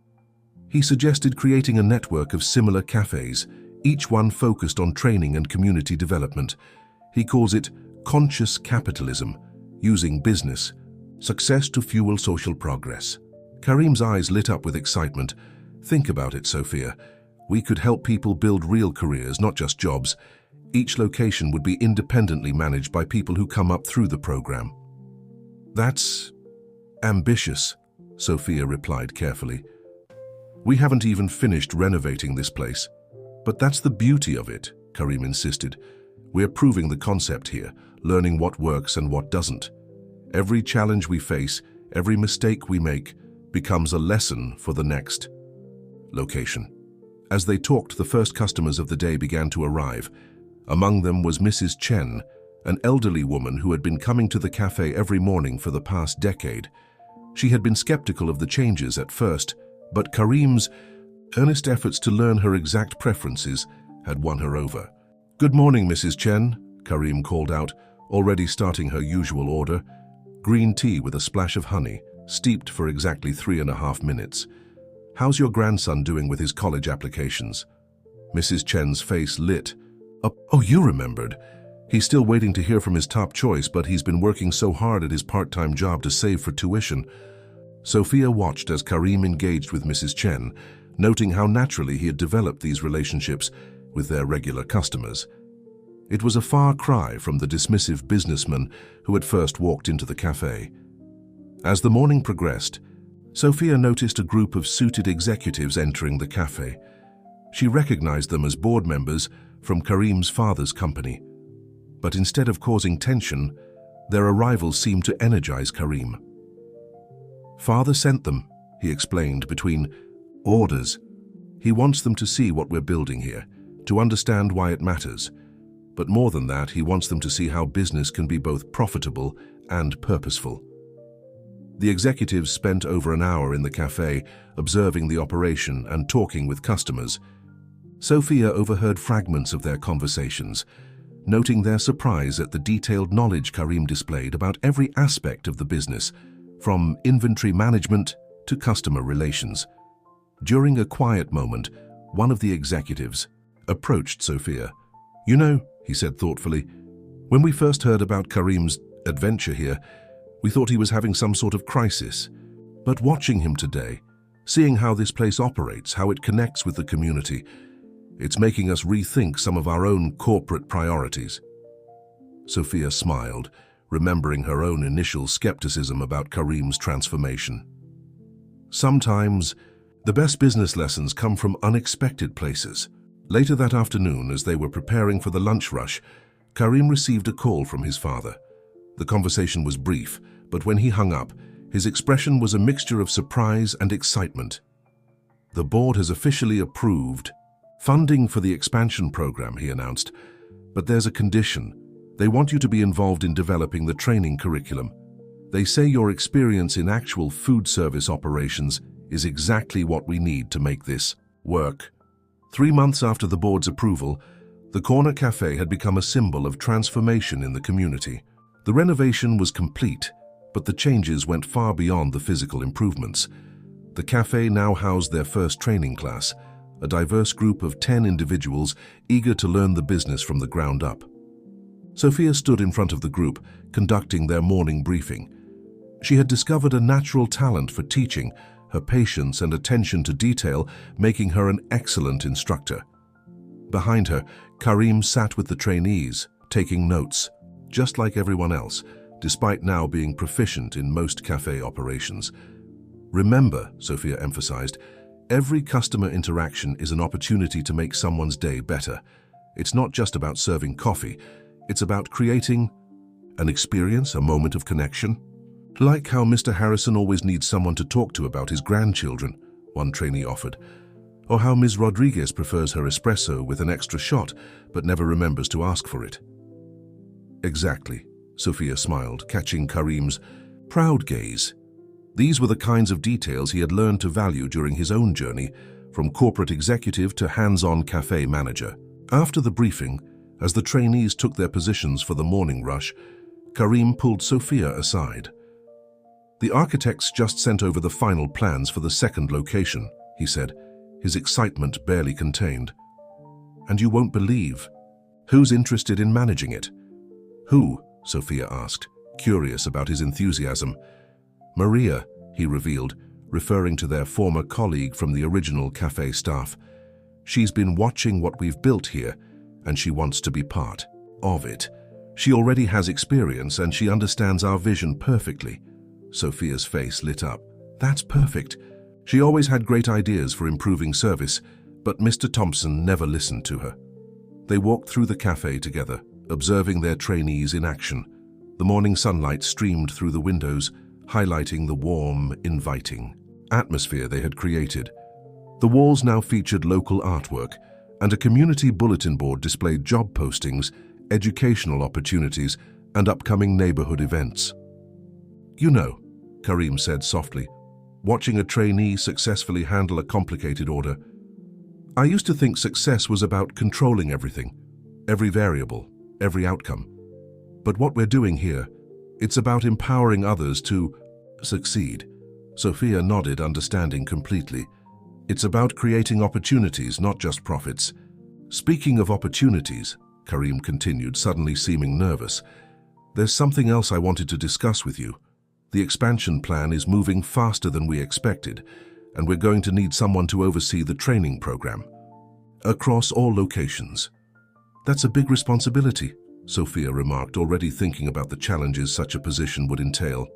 S1: "He suggested creating a network of similar cafes, each one focused on training and community development. He calls it conscious capitalism, using business, success to fuel social progress." Karim's eyes lit up with excitement. "Think about it, Sophia. We could help people build real careers, not just jobs. Each location would be independently managed by people who come up through the program." "That's ambitious," Sophia replied carefully. "We haven't even finished renovating this place." "But that's the beauty of it," Karim insisted. "We're proving the concept here, learning what works and what doesn't. Every challenge we face, every mistake we make, becomes a lesson for the next location." As they talked, the first customers of the day began to arrive. Among them was Mrs. Chen, an elderly woman who had been coming to the cafe every morning for the past decade. She had been skeptical of the changes at first, but Karim's earnest efforts to learn her exact preferences had won her over. "Good morning, Mrs. Chen," Karim called out, already starting her usual order. Green tea with a splash of honey, steeped for exactly 3.5 minutes. "How's your grandson doing with his college applications?" Mrs. Chen's face lit. Oh, you remembered. He's still waiting to hear from his top choice, but he's been working so hard at his part-time job to save for tuition." Sophia watched as Karim engaged with Mrs. Chen, noting how naturally he had developed these relationships with their regular customers. It was a far cry from the dismissive businessman who had first walked into the cafe. As the morning progressed, Sophia noticed a group of suited executives entering the cafe. She recognized them as board members from Karim's father's company. But instead of causing tension, their arrival seemed to energize Karim. "Father sent them," he explained between orders. "He wants them to see what we're building here, to understand why it matters. But more than that, he wants them to see how business can be both profitable and purposeful." The executives spent over an hour in the cafe, observing the operation and talking with customers. Sophia overheard fragments of their conversations, noting their surprise at the detailed knowledge Karim displayed about every aspect of the business, from inventory management to customer relations. During a quiet moment, one of the executives approached Sophia. "You know," he said thoughtfully, "when we first heard about Karim's adventure here, we thought he was having some sort of crisis. But watching him today, seeing how this place operates, how it connects with the community, it's making us rethink some of our own corporate priorities." Sophia smiled, remembering her own initial skepticism about Karim's transformation. Sometimes, the best business lessons come from unexpected places. Later that afternoon, as they were preparing for the lunch rush, Karim received a call from his father. The conversation was brief, but when he hung up, his expression was a mixture of surprise and excitement. "The board has officially approved funding for the expansion program," he announced, "but there's a condition. They want you to be involved in developing the training curriculum. They say your experience in actual food service operations is exactly what we need to make this work." 3 months after the board's approval, the Corner Cafe had become a symbol of transformation in the community. The renovation was complete, but the changes went far beyond the physical improvements. The cafe now housed their first training class, a diverse group of 10 individuals eager to learn the business from the ground up. Sophia stood in front of the group, conducting their morning briefing. She had discovered a natural talent for teaching, her patience and attention to detail making her an excellent instructor. Behind her, Karim sat with the trainees, taking notes, just like everyone else, despite now being proficient in most cafe operations. "Remember," Sophia emphasized, "every customer interaction is an opportunity to make someone's day better. It's not just about serving coffee. It's about creating an experience, a moment of connection. Like how Mr. Harrison always needs someone to talk to about his grandchildren," one trainee offered. "Or how Ms. Rodriguez prefers her espresso with an extra shot, but never remembers to ask for it." "Exactly," Sophia smiled, catching Karim's proud gaze. These were the kinds of details he had learned to value during his own journey, from corporate executive to hands-on cafe manager. After the briefing, as the trainees took their positions for the morning rush, Karim pulled Sophia aside. "The architects just sent over the final plans for the second location," he said, his excitement barely contained. "And you won't believe. Who's interested in managing it?" "Who?" Sophia asked, curious about his enthusiasm. "Maria," he revealed, referring to their former colleague from the original cafe staff. "She's been watching what we've built here, and she wants to be part of it. She already has experience and she understands our vision perfectly." Sophia's face lit up. "That's perfect. She always had great ideas for improving service, but Mr. Thompson never listened to her." They walked through the cafe together, observing their trainees in action. The morning sunlight streamed through the windows, highlighting the warm, inviting atmosphere they had created. The walls now featured local artwork, and a community bulletin board displayed job postings, educational opportunities, and upcoming neighborhood events. "You know," Karim said softly, watching a trainee successfully handle a complicated order, "I used to think success was about controlling everything, every variable, every outcome. But what we're doing here, it's about empowering others to succeed." Sophia nodded, understanding completely. "It's about creating opportunities, not just profits." "Speaking of opportunities," Karim continued, suddenly seeming nervous, "there's something else I wanted to discuss with you. The expansion plan is moving faster than we expected, and we're going to need someone to oversee the training program across all locations." "That's a big responsibility," Sophia remarked, already thinking about the challenges such a position would entail.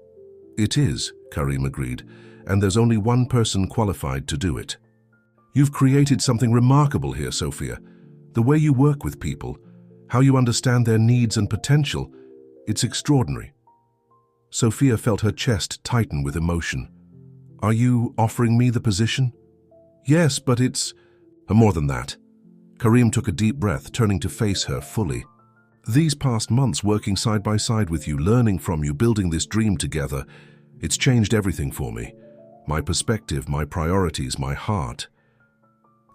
S1: "It is," Karim agreed, "and there's only one person qualified to do it." "You've created something remarkable here, Sophia. The way you work with people, how you understand their needs and potential, it's extraordinary." Sophia felt her chest tighten with emotion. "Are you offering me the position?" "Yes, but it's more than that." Karim took a deep breath, turning to face her fully. "These past months working side by side with you, learning from you, building this dream together, it's changed everything for me. My perspective, my priorities, my heart."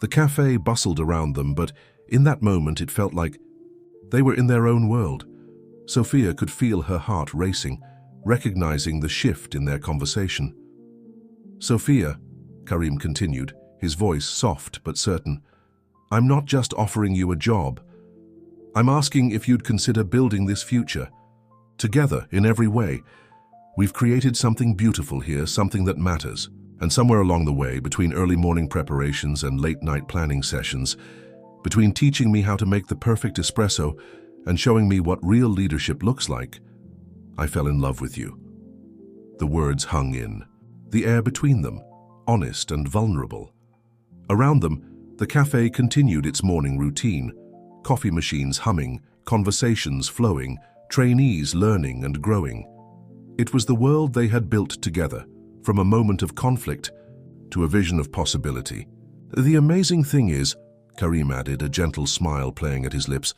S1: The cafe bustled around them, but in that moment it felt like they were in their own world. Sophia could feel her heart racing, recognizing the shift in their conversation. "Sophia," Karim continued, his voice soft but certain, "I'm not just offering you a job. I'm asking if you'd consider building this future. Together, in every way. We've created something beautiful here, something that matters. And somewhere along the way, between early morning preparations and late-night planning sessions, between teaching me how to make the perfect espresso and showing me what real leadership looks like, I fell in love with you." The words hung in, the air between them, honest and vulnerable. Around them, the cafe continued its morning routine, coffee machines humming, conversations flowing, trainees learning and growing. It was the world they had built together, from a moment of conflict to a vision of possibility. "The amazing thing is," Karim added, a gentle smile playing at his lips,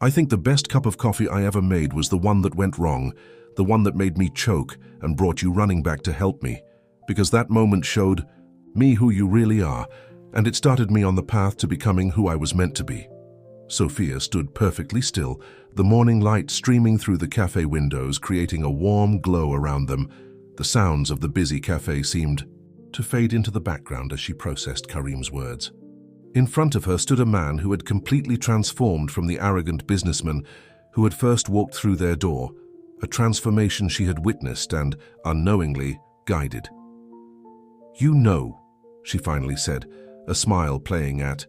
S1: "I think the best cup of coffee I ever made was the one that went wrong, the one that made me choke and brought you running back to help me, because that moment showed me who you really are, and it started me on the path to becoming who I was meant to be." Sophia stood perfectly still, the morning light streaming through the cafe windows, creating a warm glow around them. The sounds of the busy cafe seemed to fade into the background as she processed Karim's words. In front of her stood a man who had completely transformed from the arrogant businessman who had first walked through their door, a transformation she had witnessed and, unknowingly, guided. "You know," she finally said, a smile playing at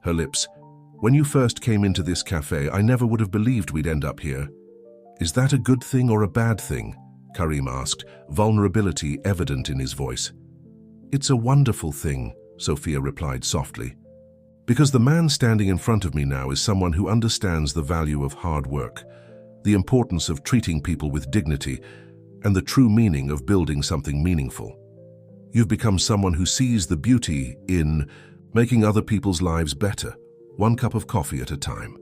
S1: her lips, "when you first came into this cafe, I never would have believed we'd end up here." "Is that a good thing or a bad thing?" Karim asked, vulnerability evident in his voice. "It's a wonderful thing," Sophia replied softly, "because the man standing in front of me now is someone who understands the value of hard work, the importance of treating people with dignity, and the true meaning of building something meaningful. You've become someone who sees the beauty in making other people's lives better, one cup of coffee at a time."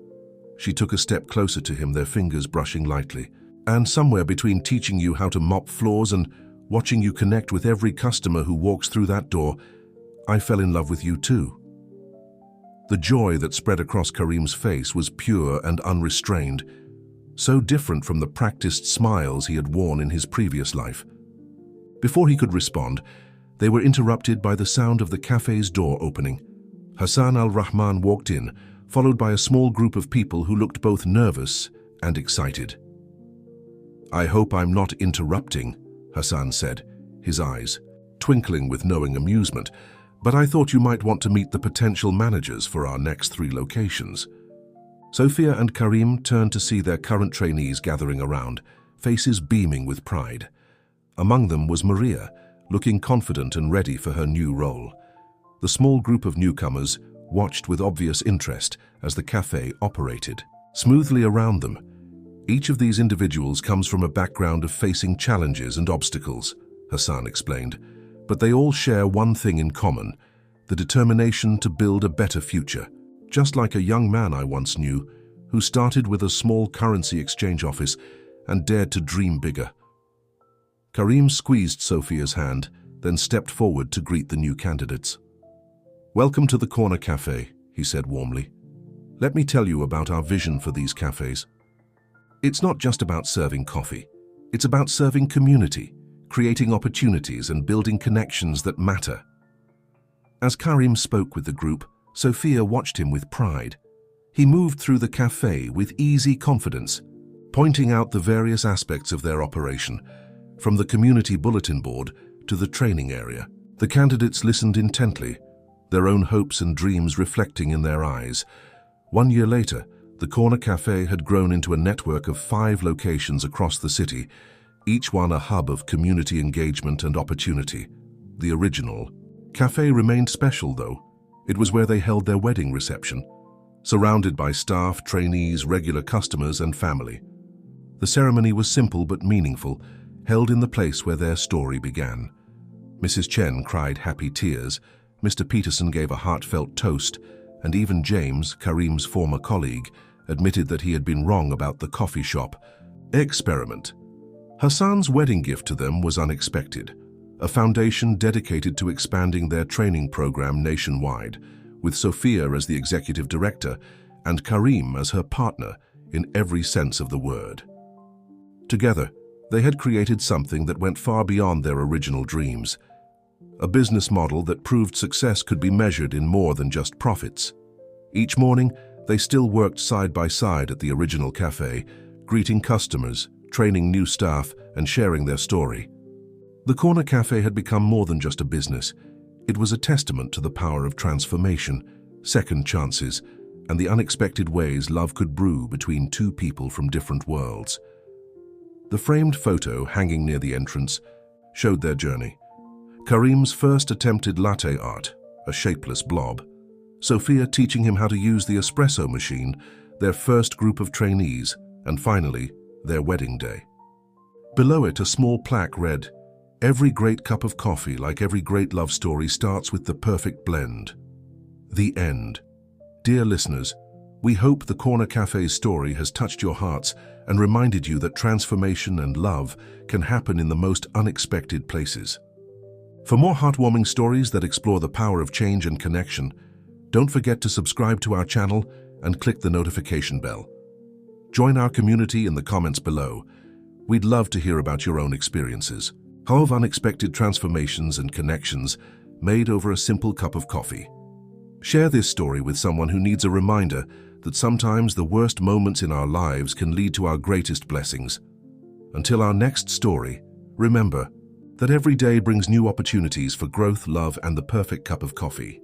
S1: She took a step closer to him, their fingers brushing lightly. "And somewhere between teaching you how to mop floors and watching you connect with every customer who walks through that door, I fell in love with you too." The joy that spread across Karim's face was pure and unrestrained, so different from the practiced smiles he had worn in his previous life. Before he could respond, they were interrupted by the sound of the cafe's door opening. Hassan al-Rahman walked in, followed by a small group of people who looked both nervous and excited. "I hope I'm not interrupting," Hassan said, his eyes twinkling with knowing amusement, "but I thought you might want to meet the potential managers for our next 3 locations." Sophia and Karim turned to see their current trainees gathering around, faces beaming with pride. Among them was Maria, looking confident and ready for her new role. The small group of newcomers watched with obvious interest as the cafe operated smoothly around them. "Each of these individuals comes from a background of facing challenges and obstacles," Hassan explained, "but they all share one thing in common, the determination to build a better future. Just like a young man I once knew, who started with a small currency exchange office and dared to dream bigger." Karim squeezed Sophia's hand, then stepped forward to greet the new candidates. "Welcome to the Corner Cafe," he said warmly. "Let me tell you about our vision for these cafes. It's not just about serving coffee. It's about serving community, creating opportunities and building connections that matter." As Karim spoke with the group, Sophia watched him with pride. He moved through the cafe with easy confidence, pointing out the various aspects of their operation, from the community bulletin board to the training area. The candidates listened intently, their own hopes and dreams reflecting in their eyes. 1 year later, the Corner Cafe had grown into a network of 5 locations across the city, each one a hub of community engagement and opportunity. The original cafe remained special, though. It was where they held their wedding reception, surrounded by staff, trainees, regular customers, and family. The ceremony was simple but meaningful, held in the place where their story began. Mrs. Chen cried happy tears, Mr. Peterson gave a heartfelt toast, and even James, Karim's former colleague, admitted that he had been wrong about the coffee shop experiment. Hassan's wedding gift to them was unexpected, a foundation dedicated to expanding their training program nationwide, with Sophia as the executive director and Karim as her partner in every sense of the word. Together, They had created something that went far beyond their original dreams. A business model that proved success could be measured in more than just profits. Each morning, they still worked side by side at the original cafe, greeting customers, training new staff, and sharing their story. The Corner Cafe had become more than just a business. It was a testament to the power of transformation, second chances, and the unexpected ways love could brew between two people from different worlds. The framed photo hanging near the entrance showed their journey. Karim's first attempted latte art, a shapeless blob. Sophia teaching him how to use the espresso machine, their first group of trainees, and finally, their wedding day. Below it, a small plaque read, "Every great cup of coffee, like every great love story, starts with the perfect blend." The end. Dear listeners, we hope the Corner Cafe's story has touched your hearts and reminded you that transformation and love can happen in the most unexpected places. For more heartwarming stories that explore the power of change and connection, don't forget to subscribe to our channel and click the notification bell. Join our community in the comments below. We'd love to hear about your own experiences of unexpected transformations and connections made over a simple cup of coffee. Share this story with someone who needs a reminder that sometimes the worst moments in our lives can lead to our greatest blessings. Until our next story, remember that every day brings new opportunities for growth, love, and the perfect cup of coffee.